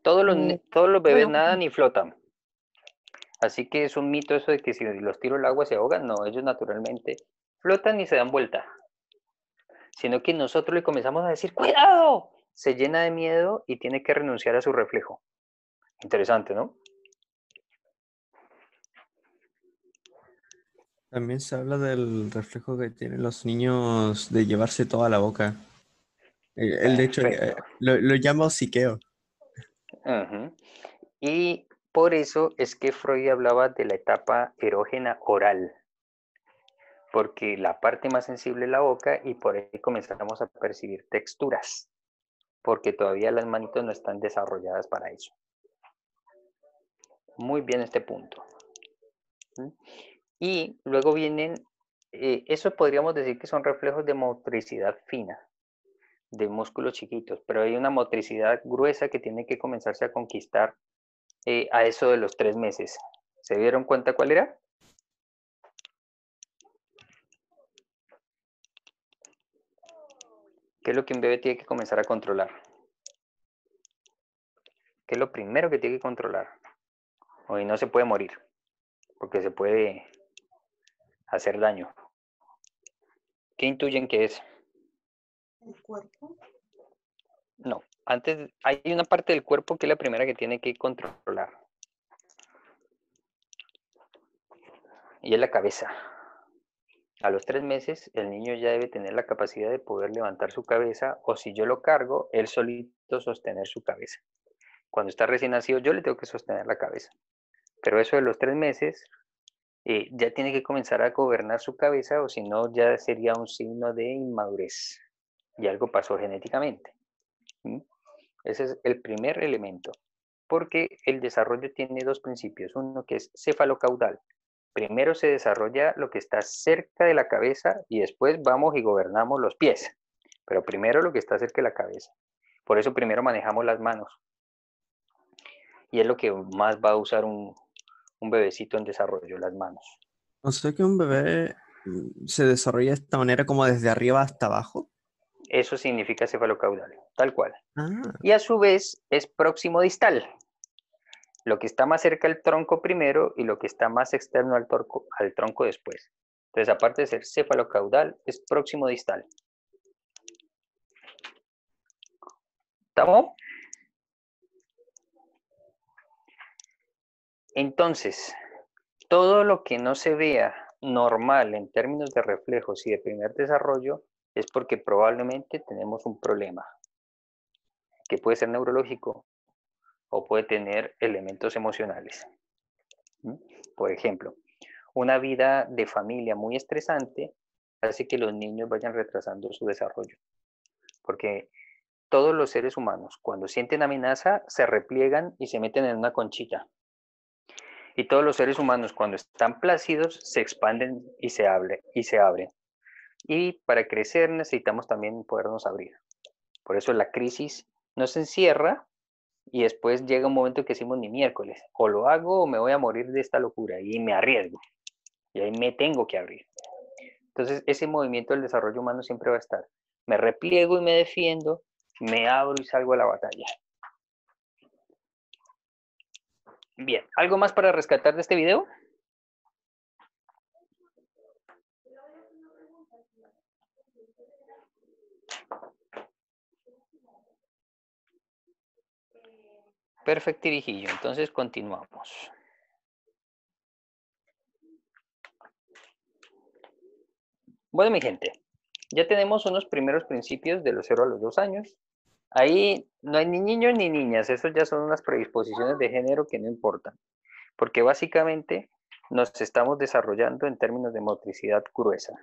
Todos los bebés Bueno, nadan y flotan. Así que es un mito eso de que si los tiro al agua se ahogan. No, ellos naturalmente flotan y se dan vuelta. Sino que nosotros le comenzamos a decir, ¡cuidado! Se llena de miedo y tiene que renunciar a su reflejo. Interesante, ¿no? También se habla del reflejo que tienen los niños de llevarse toda la boca. Él, de hecho, Perfecto. lo llama hociqueo. Ujú. Y por eso es que Freud hablaba de la etapa erógena oral, porque la parte más sensible es la boca y por ahí comenzamos a percibir texturas, porque todavía las manitos no están desarrolladas para eso. Muy bien este punto. ¿Sí? Y luego vienen, eso podríamos decir que son reflejos de motricidad fina, de músculos chiquitos, pero hay una motricidad gruesa que tiene que comenzarse a conquistar a eso de los 3 meses. ¿Se dieron cuenta cuál era? ¿Qué es lo que un bebé tiene que comenzar a controlar? ¿Qué es lo primero que tiene que controlar? Hoy no se puede morir, porque se puede hacer daño. ¿Qué intuyen que es? El cuerpo. No, antes hay una parte del cuerpo que es la primera que tiene que controlar, y es la cabeza. A los 3 meses el niño ya debe tener la capacidad de poder levantar su cabeza o si yo lo cargo, él solito sostener su cabeza. Cuando está recién nacido yo le tengo que sostener la cabeza. Pero eso de los 3 meses ya tiene que comenzar a gobernar su cabeza o si no ya sería un signo de inmadurez y algo pasó genéticamente. ¿Sí? Ese es el primer elemento, porque el desarrollo tiene dos principios, uno que es cefalocaudal. Primero se desarrolla lo que está cerca de la cabeza y después vamos y gobernamos los pies, pero primero lo que está cerca de la cabeza. Por eso primero manejamos las manos y es lo que más va a usar un bebecito en desarrollo, las manos. O sea que un bebé se desarrolla de esta manera como desde arriba hasta abajo. Eso significa cefalocaudal, tal cual. Ah, Y a su vez es próximo distal, lo que está más cerca del tronco primero y lo que está más externo al tronco después. Entonces, aparte de ser cefalocaudal, es próximo distal. ¿Estamos? Entonces, todo lo que no se vea normal en términos de reflejos y de primer desarrollo es porque probablemente tenemos un problema, que puede ser neurológico o puede tener elementos emocionales. Por ejemplo, una vida de familia muy estresante hace que los niños vayan retrasando su desarrollo. Porque todos los seres humanos, cuando sienten amenaza, se repliegan y se meten en una conchita. Y todos los seres humanos, cuando están plácidos, se expanden y se abren. Y para crecer necesitamos también podernos abrir. Por eso la crisis nos encierra y después llega un momento que decimos ni miércoles, o lo hago o me voy a morir de esta locura y me arriesgo. Y ahí me tengo que abrir. Entonces ese movimiento del desarrollo humano siempre va a estar. Me repliego y me defiendo, me abro y salgo a la batalla. Bien, ¿algo más para rescatar de este video? Perfecto, Virillo. Entonces continuamos. Bueno, mi gente, ya tenemos unos primeros principios de los 0 a los 2 años. Ahí no hay ni niños ni niñas, eso ya son unas predisposiciones de género que no importan, porque básicamente nos estamos desarrollando en términos de motricidad gruesa.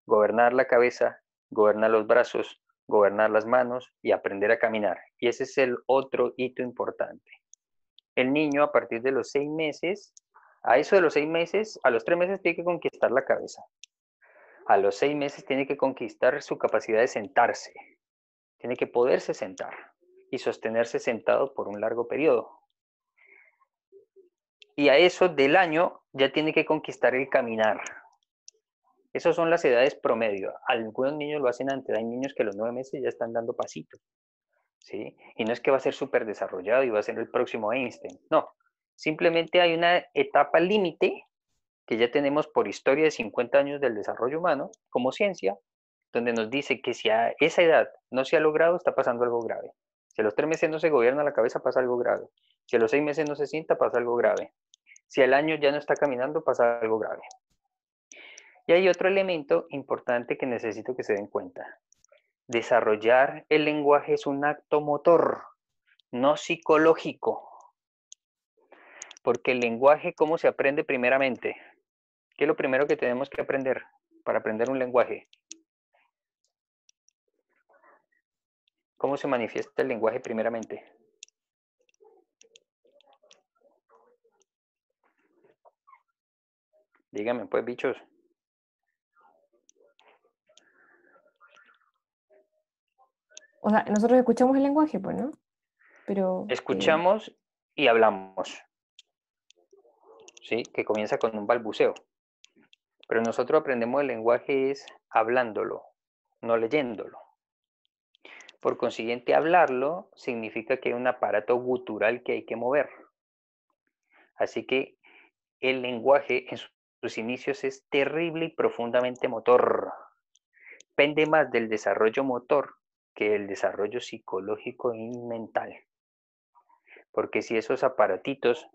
Gobernar la cabeza, gobernar los brazos, gobernar las manos y aprender a caminar. Y ese es el otro hito importante. El niño a partir de los 6 meses, a eso de los 6 meses, a los 3 meses tiene que conquistar la cabeza. A los 6 meses tiene que conquistar su capacidad de sentarse. Tiene que poderse sentar y sostenerse sentado por un largo periodo. Y a eso del año ya tiene que conquistar el caminar. Esas son las edades promedio. Algunos niños lo hacen antes. Hay niños que a los 9 meses ya están dando pasitos. ¿Sí? Y no es que va a ser súper desarrollado y va a ser el próximo Einstein. No. Simplemente hay una etapa límite que ya tenemos por historia de 50 años del desarrollo humano como ciencia, donde nos dice que si a esa edad no se ha logrado, está pasando algo grave. Si a los 3 meses no se gobierna la cabeza, pasa algo grave. Si a los 6 meses no se sienta, pasa algo grave. Si al año ya no está caminando, pasa algo grave. Y hay otro elemento importante que necesito que se den cuenta. Desarrollar el lenguaje es un acto motor, no psicológico. Porque el lenguaje, ¿cómo se aprende primeramente? ¿Qué es lo primero que tenemos que aprender para aprender un lenguaje? ¿Cómo se manifiesta el lenguaje primeramente? Díganme, pues, bichos. O sea, nosotros escuchamos el lenguaje, pues, ¿no? Pero Escuchamos y hablamos. ¿Sí? Que comienza con un balbuceo. Pero nosotros aprendemos el lenguaje es hablándolo, no leyéndolo. Por consiguiente, hablarlo significa que hay un aparato gutural que hay que mover. Así que el lenguaje en sus inicios es terrible y profundamente motor. Pende más del desarrollo motor que el desarrollo psicológico y mental. Porque si esos aparatitos,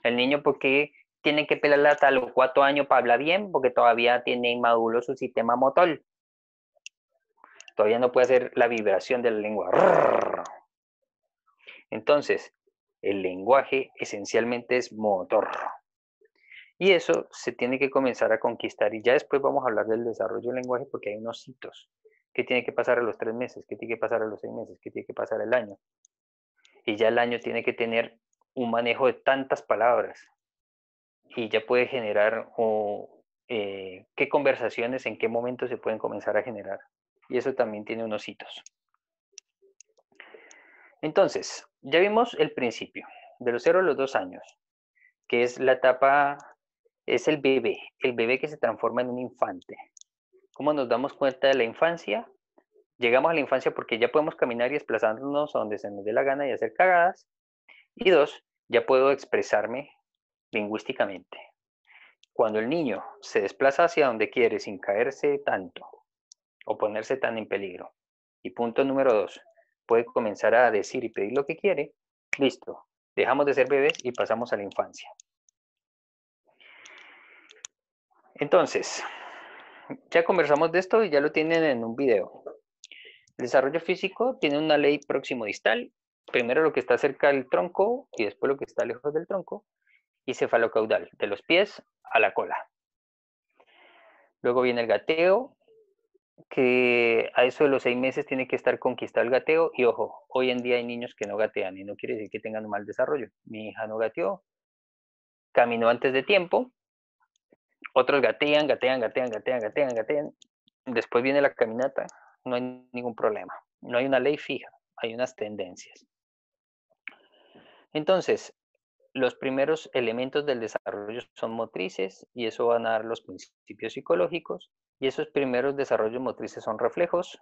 el niño, ¿por qué tiene que pelarla hasta los 4 años para hablar bien? Porque todavía tiene inmaduro su sistema motor. Todavía no puede hacer la vibración de la lengua. Entonces, el lenguaje esencialmente es motor. Y eso se tiene que comenzar a conquistar. Y ya después vamos a hablar del desarrollo del lenguaje porque hay unos hitos. ¿Qué tiene que pasar a los 3 meses? ¿Qué tiene que pasar a los 6 meses? ¿Qué tiene que pasar al año? Y ya el año tiene que tener un manejo de tantas palabras. Y ya puede generar qué conversaciones, en qué momento se pueden comenzar a generar. Y eso también tiene unos hitos. Entonces, ya vimos el principio, de los 0 a los 2 años, que es la etapa, es el bebé que se transforma en un infante. ¿Cómo nos damos cuenta de la infancia? Llegamos a la infancia porque ya podemos caminar y desplazarnos a donde se nos dé la gana y hacer cagadas. Y 2, ya puedo expresarme lingüísticamente. Cuando el niño se desplaza hacia donde quiere sin caerse tanto o ponerse tan en peligro. Y punto número 2, puede comenzar a decir y pedir lo que quiere. Listo, dejamos de ser bebés y pasamos a la infancia. Entonces, ya conversamos de esto y ya lo tienen en un video. El desarrollo físico tiene una ley próximo distal. Primero lo que está cerca del tronco y después lo que está lejos del tronco. Y cefalocaudal, de los pies a la cola. Luego viene el gateo, que a eso de los 6 meses tiene que estar conquistado el gateo. Y ojo, hoy en día hay niños que no gatean y no quiere decir que tengan un mal desarrollo. Mi hija no gateó, caminó antes de tiempo, otros gatean, gatean, gatean, gatean, gatean, gatean. Después viene la caminata, no hay ningún problema. No hay una ley fija, hay unas tendencias. Entonces, los primeros elementos del desarrollo son motrices y eso van a dar los principios psicológicos. Y esos primeros desarrollos motrices son reflejos.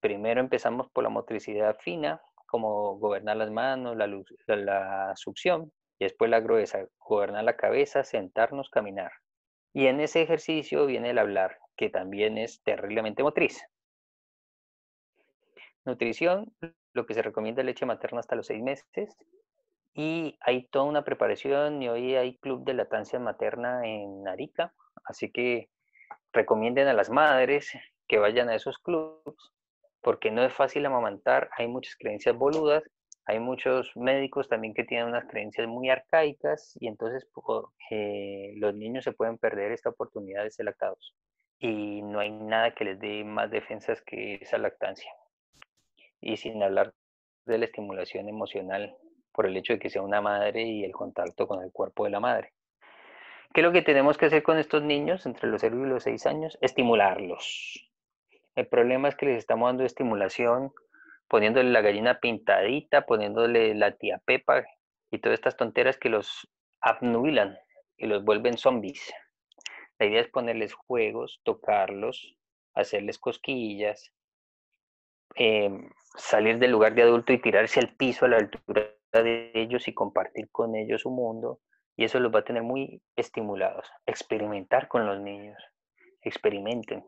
Primero empezamos por la motricidad fina, como gobernar las manos, la succión, y después la gruesa, gobernar la cabeza, sentarnos, caminar. Y en ese ejercicio viene el hablar, que también es terriblemente motriz. Nutrición, lo que se recomienda es leche materna hasta los 6 meses. Y hay toda una preparación y hoy hay club de lactancia materna en Arica. Así que recomienden a las madres que vayan a esos clubs porque no es fácil amamantar. Hay muchas creencias boludas. Hay muchos médicos también que tienen unas creencias muy arcaicas y entonces los niños se pueden perder esta oportunidad de ser lactados. Y no hay nada que les dé más defensas que esa lactancia. Y sin hablar de la estimulación emocional por el hecho de que sea una madre y el contacto con el cuerpo de la madre. ¿Qué es lo que tenemos que hacer con estos niños entre los 0 y los 6 años? Estimularlos. El problema es que les estamos dando estimulación, poniéndole la gallina pintadita, poniéndole la tía Pepa y todas estas tonteras que los abnubilan y los vuelven zombies. La idea es ponerles juegos, tocarlos, hacerles cosquillas, salir del lugar de adulto y tirarse al piso a la altura de ellos y compartir con ellos un mundo. Y eso los va a tener muy estimulados. Experimentar con los niños. Experimenten.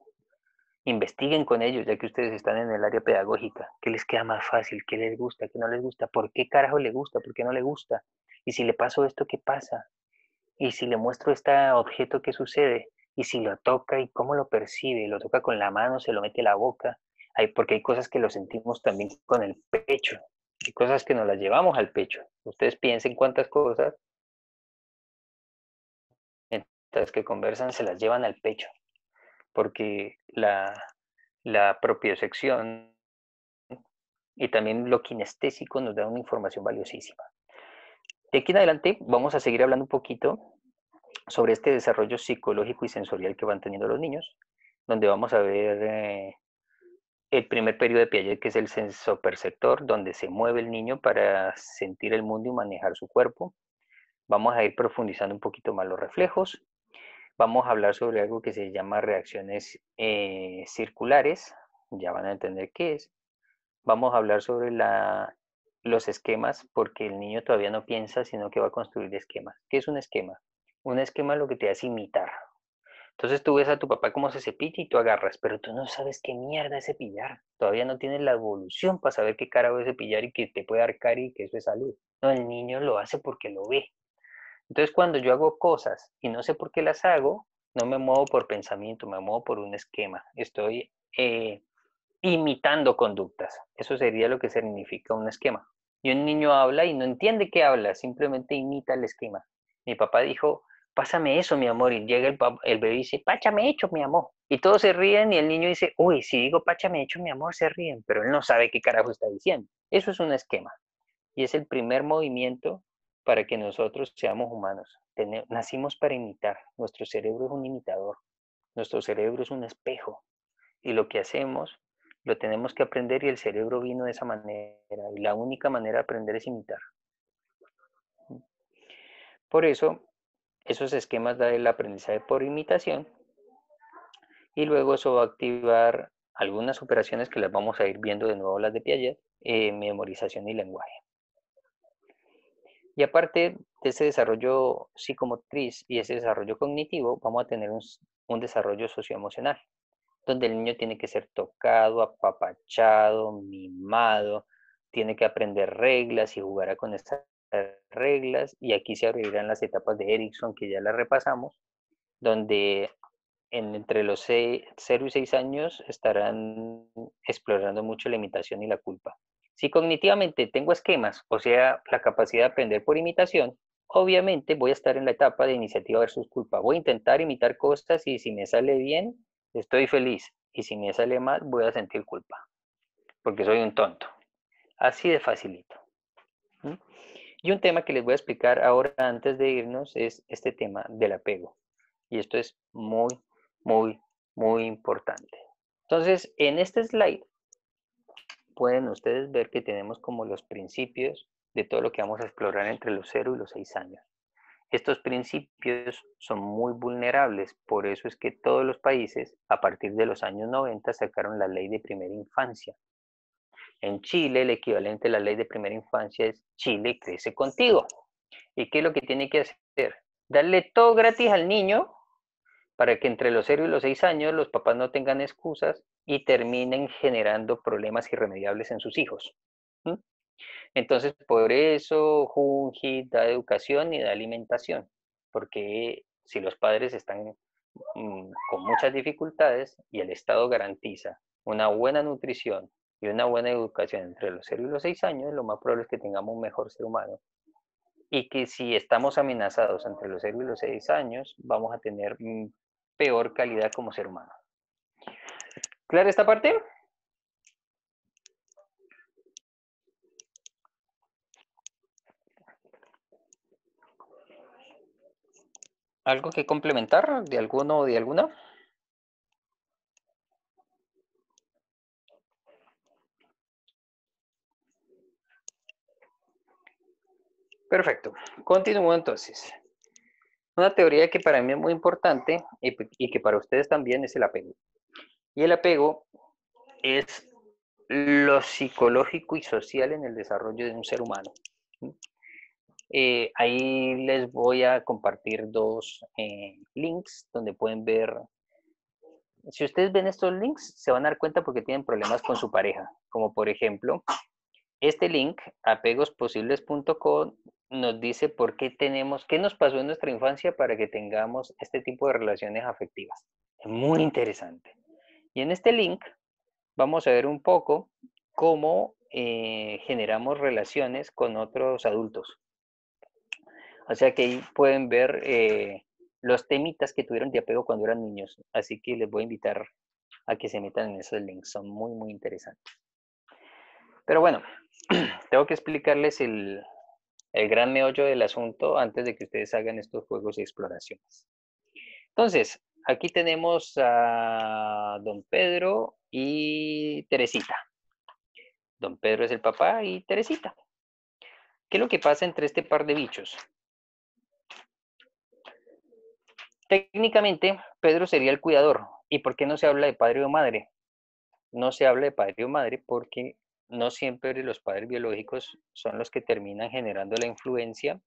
Investiguen con ellos, ya que ustedes están en el área pedagógica. ¿Qué les queda más fácil? ¿Qué les gusta? ¿Qué no les gusta? ¿Por qué carajo le gusta? ¿Por qué no le gusta? Y si le paso esto, ¿qué pasa? Y si le muestro este objeto, ¿qué sucede? Y si lo toca y cómo lo percibe, lo toca con la mano, se lo mete a la boca, porque hay cosas que lo sentimos también con el pecho, hay cosas que nos las llevamos al pecho. Ustedes piensen cuántas cosas, mientras que conversan, se las llevan al pecho, porque la propiocepción y también lo kinestésico nos da una información valiosísima. De aquí en adelante vamos a seguir hablando un poquito sobre este desarrollo psicológico y sensorial que van teniendo los niños, donde vamos a ver el primer periodo de Piaget, que es el sensoperceptor, donde se mueve el niño para sentir el mundo y manejar su cuerpo. Vamos a ir profundizando un poquito más los reflejos. Vamos a hablar sobre algo que se llama reacciones circulares, ya van a entender qué es. Vamos a hablar sobre los esquemas, porque el niño todavía no piensa, sino que va a construir esquemas. ¿Qué es un esquema? Un esquema lo que te hace imitar. Entonces tú ves a tu papá cómo se cepilla y tú agarras, pero tú no sabes qué mierda es cepillar. Todavía no tienes la evolución para saber qué carajo es cepillar y que te puede dar carie y que eso es salud. No, el niño lo hace porque lo ve. Entonces cuando yo hago cosas y no sé por qué las hago, no me muevo por pensamiento, me muevo por un esquema. Estoy imitando conductas. Eso sería lo que significa un esquema. Y un niño habla y no entiende qué habla, simplemente imita el esquema. Mi papá dijo, pásame eso, mi amor, y llega el bebé y dice, páchame hecho, mi amor. Y todos se ríen y el niño dice, uy, si digo páchame hecho, mi amor, se ríen, pero él no sabe qué carajo está diciendo. Eso es un esquema. Y es el primer movimiento para que nosotros seamos humanos. Nacimos para imitar. Nuestro cerebro es un imitador. Nuestro cerebro es un espejo. Y lo que hacemos lo tenemos que aprender y el cerebro vino de esa manera. Y la única manera de aprender es imitar. Por eso, esos esquemas dan el aprendizaje por imitación y luego eso va a activar algunas operaciones que las vamos a ir viendo de nuevo, las de Piaget, memorización y lenguaje. Y aparte de ese desarrollo psicomotriz y ese desarrollo cognitivo, vamos a tener un desarrollo socioemocional, donde el niño tiene que ser tocado, apapachado, mimado, tiene que aprender reglas y jugará con estas reglas. Y aquí se abrirán las etapas de Erikson, que ya las repasamos, donde entre los 0 y 6 años estarán explorando mucho la imitación y la culpa. Si cognitivamente tengo esquemas, o sea, la capacidad de aprender por imitación, obviamente voy a estar en la etapa de iniciativa versus culpa. Voy a intentar imitar cosas y si me sale bien, estoy feliz. y si me sale mal voy a sentir culpa, porque soy un tonto. Así de facilito. ¿Mm? Y un tema que les voy a explicar ahora antes de irnos es este tema del apego. Y esto es muy, muy, muy importante. Entonces, en este slide pueden ustedes ver que tenemos como los principios de todo lo que vamos a explorar entre los 0 y los 6 años. Estos principios son muy vulnerables, por eso es que todos los países a partir de los años 90 sacaron la ley de primera infancia. En Chile el equivalente a la ley de primera infancia es Chile crece contigo. ¿Y qué es lo que tiene que hacer? Darle todo gratis al niño para que entre los 0 y los 6 años los papás no tengan excusas y terminen generando problemas irremediables en sus hijos. ¿Mm? Entonces, por eso Junji da educación y da alimentación, porque si los padres están con muchas dificultades y el Estado garantiza una buena nutrición y una buena educación entre los 0 y los 6 años, lo más probable es que tengamos un mejor ser humano. Y que si estamos amenazados entre los 0 y los 6 años, vamos a tener peor calidad como ser humano. ¿Clara esta parte? ¿Algo que complementar de alguno o de alguna? Perfecto. Continúo entonces. Una teoría que para mí es muy importante y que para ustedes también es el apego. Y el apego es lo psicológico y social en el desarrollo de un ser humano. Ahí les voy a compartir dos links donde pueden ver. Si ustedes ven estos links, se van a dar cuenta porque tienen problemas con su pareja. Como por ejemplo, este link, apegosposibles.com, nos dice por qué tenemos, qué nos pasó en nuestra infancia para que tengamos este tipo de relaciones afectivas. Es muy interesante. Y en este link vamos a ver un poco cómo generamos relaciones con otros adultos. O sea que ahí pueden ver los temitas que tuvieron de apego cuando eran niños. Así que les voy a invitar a que se metan en esos links. Son muy, muy interesantes. Pero bueno, tengo que explicarles el gran meollo del asunto antes de que ustedes hagan estos juegos y exploraciones. Entonces, aquí tenemos a don Pedro y Teresita. Don Pedro es el papá y Teresita. ¿Qué es lo que pasa entre este par de bichos? Técnicamente, Pedro sería el cuidador. ¿Y por qué no se habla de padre o madre? No se habla de padre o madre porque no siempre los padres biológicos son los que terminan generando la influencia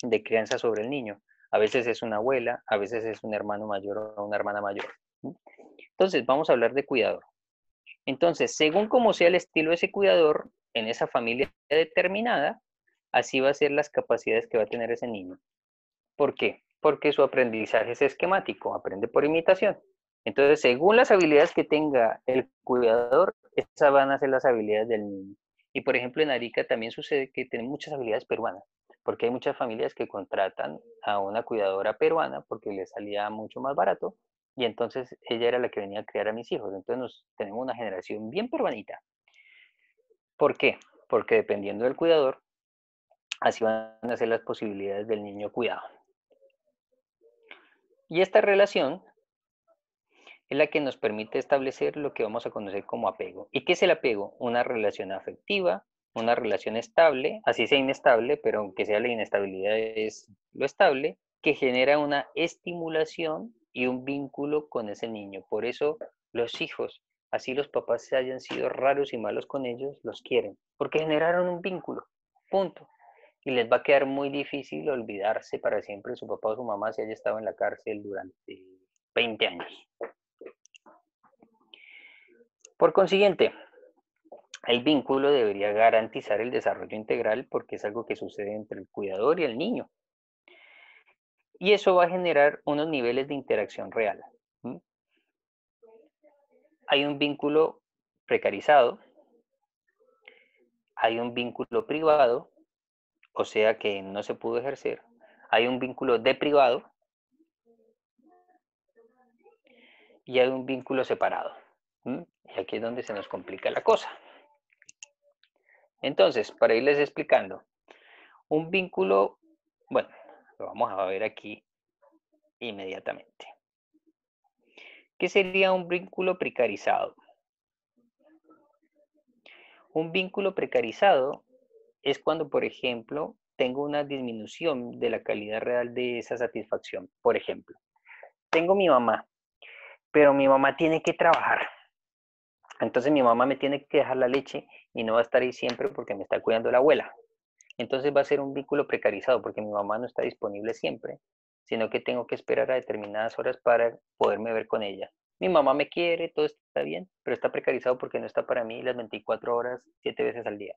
de crianza sobre el niño. A veces es una abuela, a veces es un hermano mayor o una hermana mayor. Entonces, vamos a hablar de cuidador. Entonces, según como sea el estilo de ese cuidador, en esa familia determinada, así va a ser las capacidades que va a tener ese niño. ¿Por qué? Porque su aprendizaje es esquemático, aprende por imitación. Entonces, según las habilidades que tenga el cuidador, esas van a ser las habilidades del niño. Y por ejemplo, en Arica también sucede que tienen muchas habilidades peruanas, porque hay muchas familias que contratan a una cuidadora peruana porque les salía mucho más barato, y entonces ella era la que venía a criar a mis hijos. Entonces tenemos una generación bien peruanita. ¿Por qué? Porque dependiendo del cuidador, así van a ser las posibilidades del niño cuidado. Y esta relación es la que nos permite establecer lo que vamos a conocer como apego. ¿Y qué es el apego? Una relación afectiva, una relación estable, así sea inestable, pero aunque sea la inestabilidad es lo estable, que genera una estimulación y un vínculo con ese niño. Por eso los hijos, así los papás se hayan sido raros y malos con ellos, los quieren, porque generaron un vínculo, punto. Y les va a quedar muy difícil olvidarse para siempre de su papá o su mamá si haya estado en la cárcel durante 20 años. Por consiguiente, el vínculo debería garantizar el desarrollo integral porque es algo que sucede entre el cuidador y el niño. Y eso va a generar unos niveles de interacción real. Hay un vínculo precarizado, hay un vínculo privado, o sea que no se pudo ejercer, hay un vínculo deprivado y hay un vínculo separado. Y aquí es donde se nos complica la cosa. Entonces, para irles explicando, un vínculo, bueno, lo vamos a ver aquí inmediatamente. ¿Qué sería un vínculo precarizado? Un vínculo precarizado es cuando, por ejemplo, tengo una disminución de la calidad real de esa satisfacción. Por ejemplo, tengo mi mamá, pero mi mamá tiene que trabajar. Entonces mi mamá me tiene que dejar la leche y no va a estar ahí siempre porque me está cuidando la abuela. Entonces va a ser un vínculo precarizado porque mi mamá no está disponible siempre, sino que tengo que esperar a determinadas horas para poderme ver con ella. Mi mamá me quiere, todo está bien, pero está precarizado porque no está para mí las 24 horas, 7 veces al día.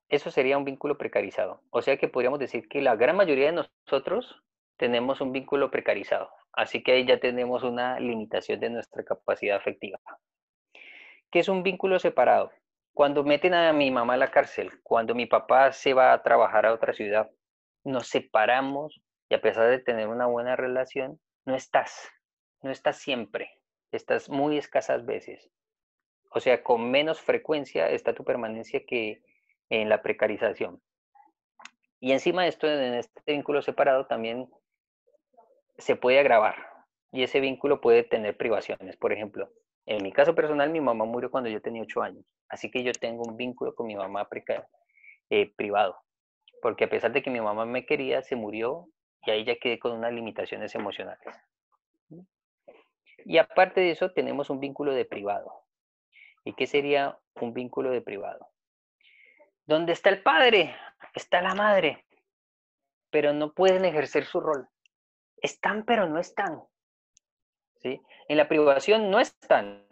Eso sería un vínculo precarizado. O sea que podríamos decir que la gran mayoría de nosotros tenemos un vínculo precarizado. Así que ahí ya tenemos una limitación de nuestra capacidad afectiva. ¿Qué es un vínculo separado? Cuando meten a mi mamá a la cárcel, cuando mi papá se va a trabajar a otra ciudad, nos separamos y a pesar de tener una buena relación, no estás siempre, estás muy escasas veces. O sea, con menos frecuencia está tu permanencia que en la precarización. Y encima de esto, en este vínculo separado también se puede agravar y ese vínculo puede tener privaciones. Por ejemplo, en mi caso personal, mi mamá murió cuando yo tenía 8 años, así que yo tengo un vínculo con mi mamá privado, porque a pesar de que mi mamá me quería, se murió y ahí ya quedé con unas limitaciones emocionales. Y aparte de eso, tenemos un vínculo de privado. ¿Y qué sería un vínculo de privado? Donde está el padre, está la madre, pero no pueden ejercer su rol. Están, pero no están. ¿Sí? En la privación no están.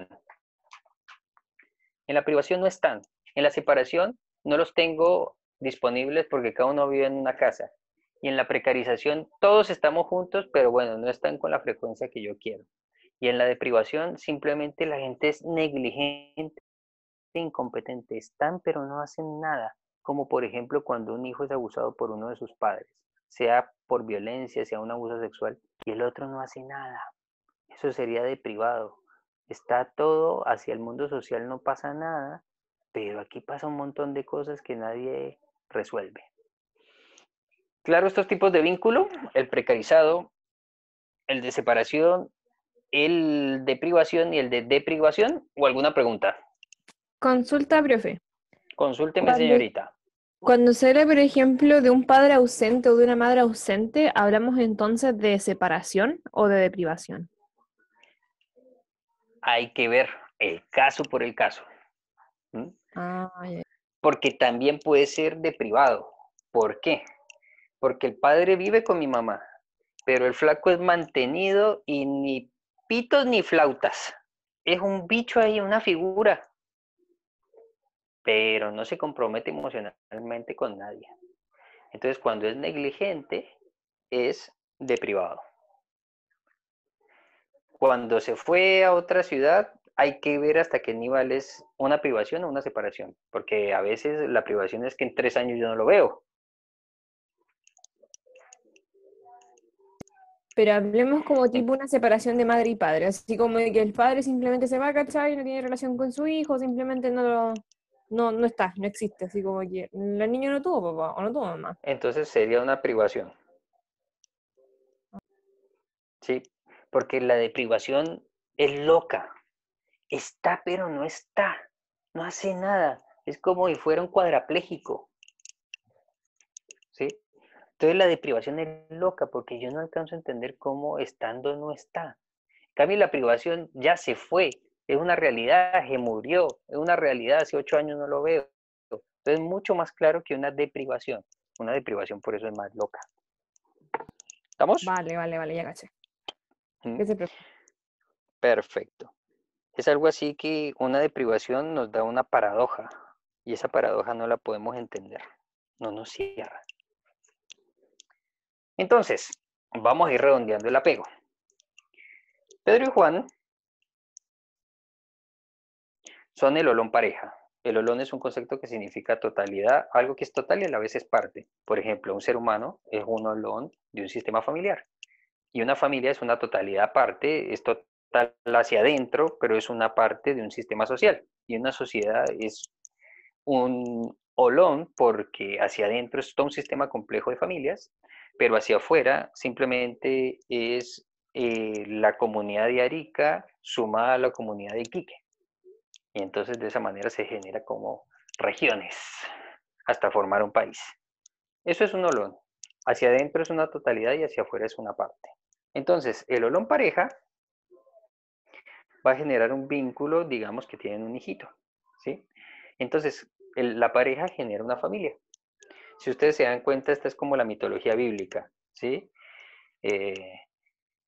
En la privación no están. En la separación no los tengo disponibles porque cada uno vive en una casa. Y en la precarización todos estamos juntos, pero bueno, no están con la frecuencia que yo quiero. Y en la deprivación simplemente la gente es negligente, incompetente. Están, pero no hacen nada. Como por ejemplo cuando un hijo es abusado por uno de sus padres, sea por violencia, sea un abuso sexual, y el otro no hace nada. Eso sería de privado. Está todo hacia el mundo social, no pasa nada, pero aquí pasa un montón de cosas que nadie resuelve. Claro, estos tipos de vínculo, el precarizado, el de separación, el de privación y el de deprivación, o alguna pregunta. Consulta, profe. Consúlteme, Cuando, señorita. cuando se habla, por ejemplo, de un padre ausente o de una madre ausente, ¿hablamos entonces de separación o de deprivación? Hay que ver el caso por el caso. ¿Mm? Ah, ya. Porque también puede ser de privado. ¿Por qué? Porque el padre vive con mi mamá, pero el flaco es mantenido y ni pitos ni flautas. Es un bicho ahí, una figura, pero no se compromete emocionalmente con nadie. Entonces, cuando es negligente, es de privado. Cuando se fue a otra ciudad, hay que ver hasta qué nivel es una privación o una separación, porque a veces la privación es que en 3 años yo no lo veo. Pero hablemos como tipo una separación de madre y padre, así como de que el padre simplemente se va, ¿cachai? No tiene relación con su hijo, simplemente no está, no existe, así como que el niño no tuvo papá o no tuvo mamá. Entonces sería una privación, ¿sí? Porque la deprivación es loca. Está, pero no está. No hace nada. Es como si fuera un cuadrapléjico, ¿sí? Entonces la deprivación es loca porque yo no alcanzo a entender cómo estando no está. En cambio, la privación ya se fue. Es una realidad, se murió. Es una realidad, hace 8 años no lo veo. Entonces es mucho más claro que una deprivación. Una deprivación por eso es más loca. ¿Estamos? Vale, ya caché. ¿Mm? ¿Qué se preocupa? Perfecto. Es algo así que una deprivación nos da una paradoja y esa paradoja no la podemos entender. No nos cierra. Entonces, vamos a ir redondeando el apego. Pedro y Juan son el olón pareja. El olón es un concepto que significa totalidad, algo que es total y a la vez es parte. Por ejemplo, un ser humano es un olón de un sistema familiar. Y una familia es una totalidad aparte, es total hacia adentro, pero es una parte de un sistema social. Y una sociedad es un olón porque hacia adentro es todo un sistema complejo de familias, pero hacia afuera simplemente es la comunidad de Arica sumada a la comunidad de Iquique. Y entonces de esa manera se genera como regiones hasta formar un país. Eso es un olón. Hacia adentro es una totalidad y hacia afuera es una parte. Entonces, el olón pareja va a generar un vínculo, digamos que tienen un hijito, ¿sí? Entonces, la pareja genera una familia. Si ustedes se dan cuenta, esta es como la mitología bíblica, ¿sí?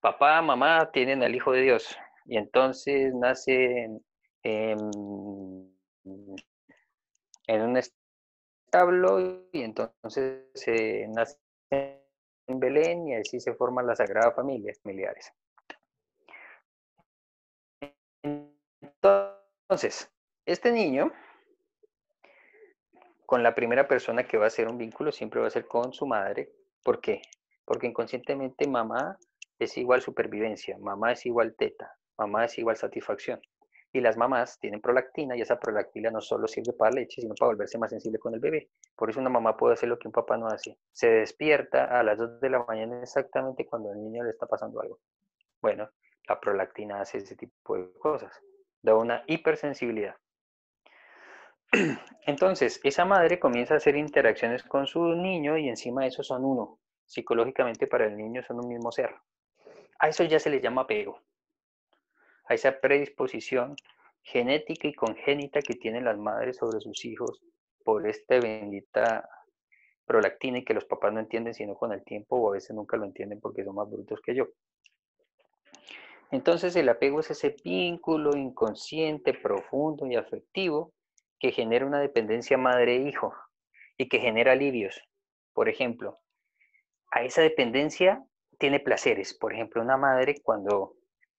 Papá, mamá tienen al Hijo de Dios y entonces nace en un establo y entonces nace en Belén y así se forma la Sagrada Familia, familiares. Entonces, este niño, con la primera persona que va a hacer un vínculo, siempre va a ser con su madre. ¿Por qué? Porque inconscientemente mamá es igual supervivencia, mamá es igual teta, mamá es igual satisfacción. Y las mamás tienen prolactina y esa prolactina no solo sirve para leche, sino para volverse más sensible con el bebé. Por eso una mamá puede hacer lo que un papá no hace. Se despierta a las 2 de la mañana exactamente cuando al niño le está pasando algo. Bueno, la prolactina hace ese tipo de cosas. Da una hipersensibilidad. Entonces, esa madre comienza a hacer interacciones con su niño y encima de eso son uno. Psicológicamente para el niño son un mismo ser. A eso ya se le llama apego. A esa predisposición genética y congénita que tienen las madres sobre sus hijos por esta bendita prolactina y que los papás no entienden sino con el tiempo o a veces nunca lo entienden porque son más brutos que yo. Entonces el apego es ese vínculo inconsciente, profundo y afectivo que genera una dependencia madre-hijo y que genera alivios. Por ejemplo, a esa dependencia tiene placeres. Por ejemplo, una madre cuando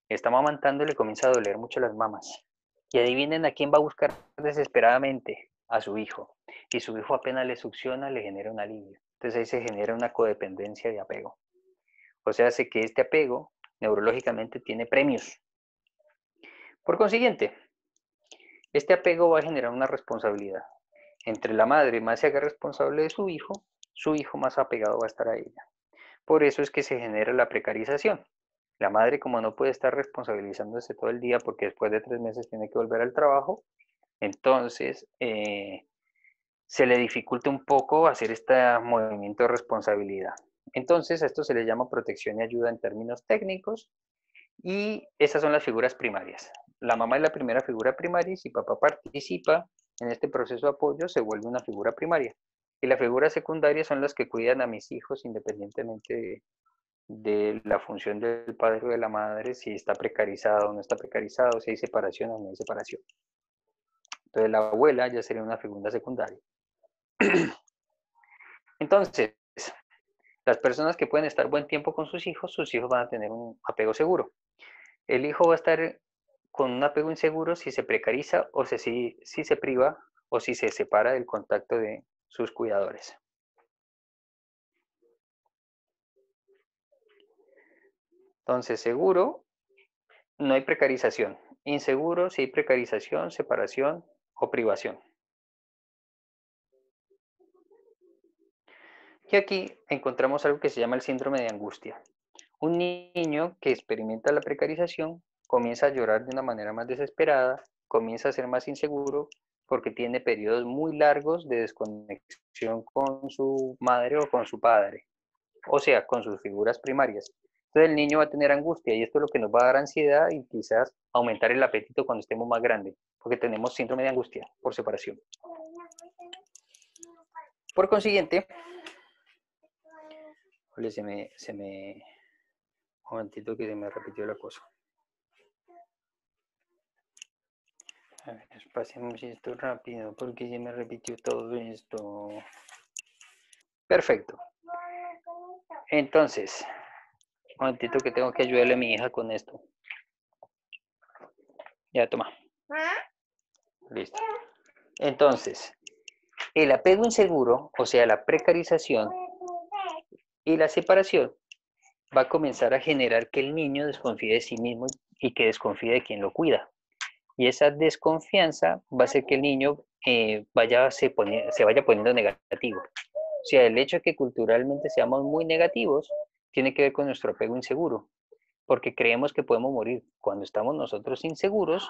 está amamantando le comienza a doler mucho las mamas. Y adivinen a quién va a buscar desesperadamente, a su hijo. Y su hijo apenas le succiona, le genera un alivio. Entonces ahí se genera una codependencia de apego. O sea, hace que este apego neurológicamente tiene premios. Por consiguiente, este apego va a generar una responsabilidad. Entre la madre más se haga responsable de su hijo más apegado va a estar a ella. Por eso es que se genera la precarización. La madre, como no puede estar responsabilizándose todo el día porque después de 3 meses tiene que volver al trabajo, entonces se le dificulta un poco hacer este movimiento de responsabilidad. Entonces, a esto se le llama protección y ayuda en términos técnicos y esas son las figuras primarias. La mamá es la primera figura primaria y si papá participa en este proceso de apoyo se vuelve una figura primaria. Y las figuras secundarias son las que cuidan a mis hijos independientemente de la función del padre o de la madre, si está precarizado o no está precarizado, si hay separación o no hay separación. Entonces la abuela ya sería una figura secundaria. Entonces, las personas que pueden estar buen tiempo con sus hijos van a tener un apego seguro. El hijo va a estar con un apego inseguro si se precariza o si se priva o si se separa del contacto de sus cuidadores. Entonces, seguro, no hay precarización. Inseguro, si hay precarización, separación o privación. Y aquí encontramos algo que se llama el síndrome de angustia. Un niño que experimenta la precarización comienza a llorar de una manera más desesperada, comienza a ser más inseguro porque tiene periodos muy largos de desconexión con su madre o con su padre, o sea, con sus figuras primarias. Entonces el niño va a tener angustia y esto es lo que nos va a dar ansiedad y quizás aumentar el apetito cuando estemos más grandes, porque tenemos síndrome de angustia por separación. Por consiguiente, un momentito que se me repitió la cosa. A ver, pasemos esto rápido porque se me repitió todo esto. Perfecto. Entonces, un momentito que tengo que ayudarle a mi hija con esto. Ya, toma. Listo. Entonces, el apego inseguro, o sea, la precarización y la separación, va a comenzar a generar que el niño desconfíe de sí mismo y que desconfíe de quien lo cuida. Y esa desconfianza va a hacer que el niño se vaya poniendo negativo. O sea, el hecho de que culturalmente seamos muy negativos tiene que ver con nuestro apego inseguro, porque creemos que podemos morir. Cuando estamos nosotros inseguros,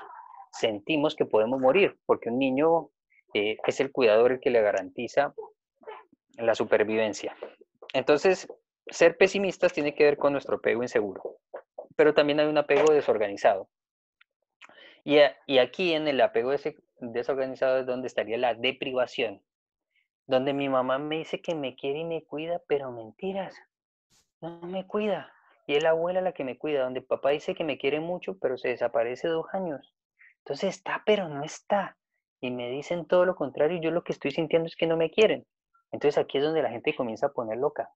sentimos que podemos morir, porque un niño es el cuidador el que le garantiza la supervivencia. Entonces, ser pesimistas tiene que ver con nuestro apego inseguro, pero también hay un apego desorganizado. Y aquí en el apego desorganizado es donde estaría la deprivación, donde mi mamá me dice que me quiere y me cuida, pero mentiras, no me cuida. Y es la abuela la que me cuida, donde papá dice que me quiere mucho, pero se desaparece 2 años. Entonces está, pero no está. Y me dicen todo lo contrario, y yo lo que estoy sintiendo es que no me quieren. Entonces aquí es donde la gente comienza a poner loca.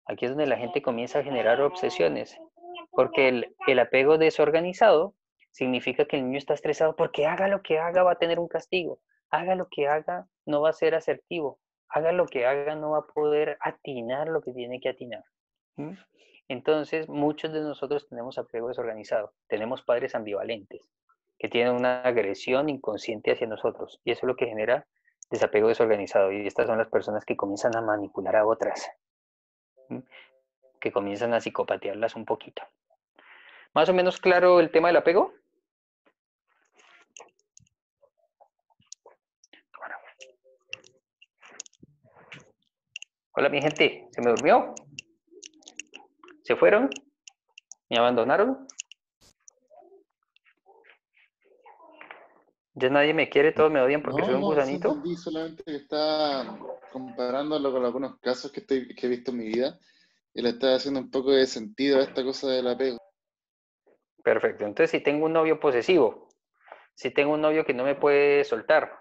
Aquí es donde la gente comienza a generar obsesiones. Porque el apego desorganizado significa que el niño está estresado porque haga lo que haga va a tener un castigo. Haga lo que haga no va a ser asertivo. Haga lo que haga no va a poder atinar lo que tiene que atinar. ¿Mm? Entonces, muchos de nosotros tenemos apego desorganizado. Tenemos padres ambivalentes que tienen una agresión inconsciente hacia nosotros. Y eso es lo que genera desapego desorganizado. Y estas son las personas que comienzan a manipular a otras, que comienzan a psicopatearlas un poquito. ¿Más o menos claro el tema del apego? Hola, mi gente. ¿Se me durmió? ¿Se fueron? ¿Me abandonaron? ¿Ya nadie me quiere? ¿Todos me odian porque soy un No, sí gusanito? entendí, solamente que está comparándolo con algunos casos que he visto en mi vida y le está haciendo un poco de sentido a esta cosa del apego. Perfecto. Entonces, si tengo un novio posesivo, si tengo un novio que no me puede soltar,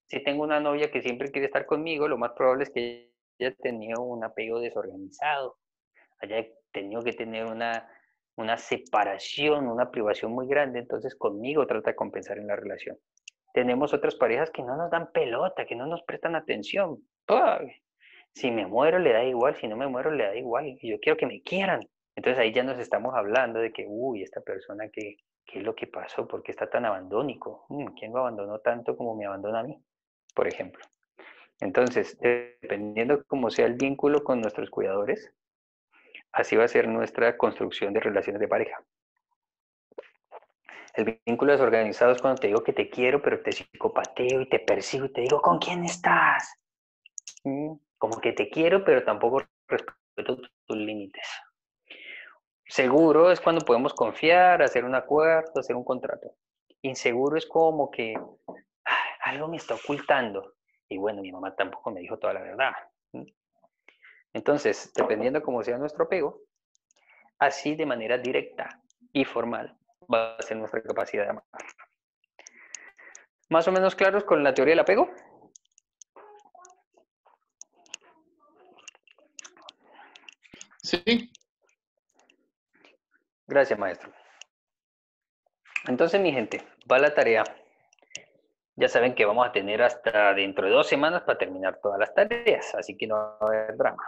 si tengo una novia que siempre quiere estar conmigo, lo más probable es que haya tenido un apego desorganizado, haya tenido que tener una separación, una privación muy grande, entonces conmigo trata de compensar en la relación. Tenemos otras parejas que no nos dan pelota, que no nos prestan atención. ¡Pah! Si me muero le da igual, si no me muero le da igual, y yo quiero que me quieran. Entonces ahí ya nos estamos hablando de que, uy, esta persona, ¿qué es lo que pasó? ¿Por qué está tan abandónico? ¿Quién lo abandonó tanto como me abandona a mí? Por ejemplo. Entonces, dependiendo cómo sea el vínculo con nuestros cuidadores, así va a ser nuestra construcción de relaciones de pareja. El vínculo desorganizado es cuando te digo que te quiero, pero te psicopateo y te persigo y te digo, ¿con quién estás? Como que te quiero, pero tampoco respeto tus límites. Seguro es cuando podemos confiar, hacer un acuerdo, hacer un contrato. Inseguro es como que algo me está ocultando. Y bueno, mi mamá tampoco me dijo toda la verdad. Entonces, dependiendo cómo sea nuestro apego, así de manera directa y formal va a ser nuestra capacidad de amar. ¿Más o menos claros con la teoría del apego? Sí, Gracias, maestro. Entonces, mi gente, va la tarea. Ya saben que vamos a tener hasta dentro de 2 semanas para terminar todas las tareas, así que no va a haber drama.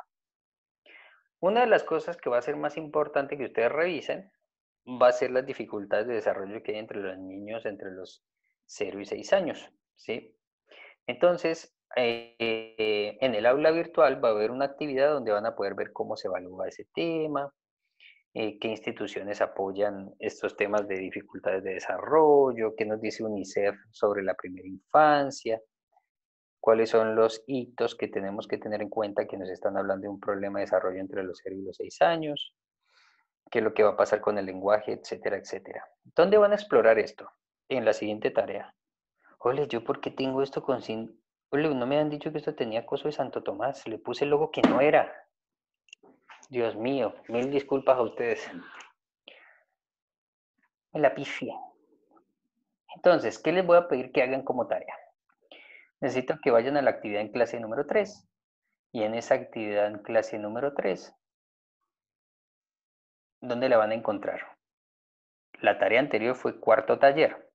Una de las cosas que va a ser más importante que ustedes revisen va a ser las dificultades de desarrollo que hay entre los niños entre los 0 y 6 años, ¿sí? Entonces, en el aula virtual va a haber una actividad donde van a poder ver cómo se evalúa ese tema, qué instituciones apoyan estos temas de dificultades de desarrollo, qué nos dice UNICEF sobre la primera infancia, cuáles son los hitos que tenemos que tener en cuenta que nos están hablando de un problema de desarrollo entre los 0 y los 6 años, qué es lo que va a pasar con el lenguaje, etcétera, etcétera. ¿Dónde van a explorar esto? En la siguiente tarea. Ole, ¿yo por qué tengo esto con sin... Ole, no me han dicho que esto tenía coso de Santo Tomás, le puse el logo que no era. Dios mío, mil disculpas a ustedes. Me la pifié. Entonces, ¿qué les voy a pedir que hagan como tarea? Necesito que vayan a la actividad en clase número 3. Y en esa actividad en clase número 3, ¿dónde la van a encontrar? La tarea anterior fue cuarto taller.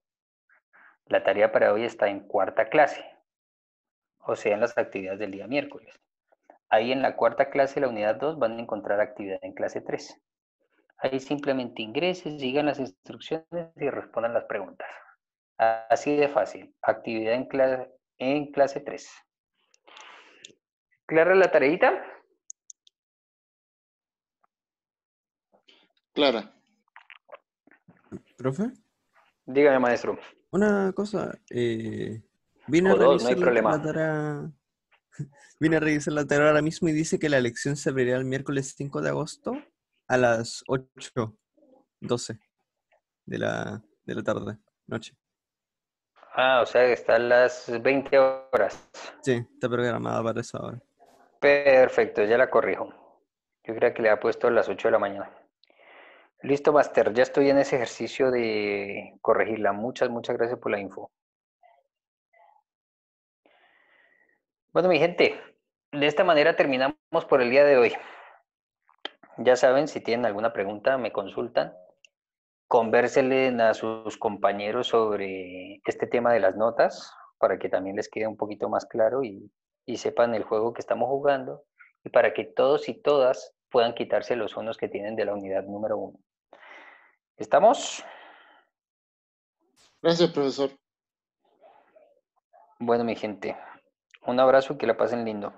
La tarea para hoy está en cuarta clase, o sea, en las actividades del día miércoles. Ahí en la cuarta clase, la unidad 2, van a encontrar actividad en clase 3. Ahí simplemente ingresen, sigan las instrucciones y respondan las preguntas. Así de fácil. Actividad en clase 3. ¿Clara la tareita? Clara. ¿Profe? Dígame, maestro. Una cosa, vine a O dos, no hay revisar la problema. tarea. Vine a revisar la tarea ahora mismo y dice que la elección se abrirá el miércoles 5 de agosto a las 8:12 de la tarde, noche. Ah, o sea, están las 20 horas. Sí, está programada para esa hora. Perfecto, ya la corrijo. Yo creo que le ha puesto a las 8 de la mañana. Listo, Master. Ya estoy en ese ejercicio de corregirla. Muchas gracias por la info. Bueno, mi gente, de esta manera terminamos por el día de hoy. Ya saben, si tienen alguna pregunta, me consultan. Convérselen a sus compañeros sobre este tema de las notas para que también les quede un poquito más claro y sepan el juego que estamos jugando y para que todos y todas puedan quitarse los unos que tienen de la unidad número 1. ¿Estamos? Gracias, profesor. Bueno, mi gente, un abrazo y que la pasen lindo.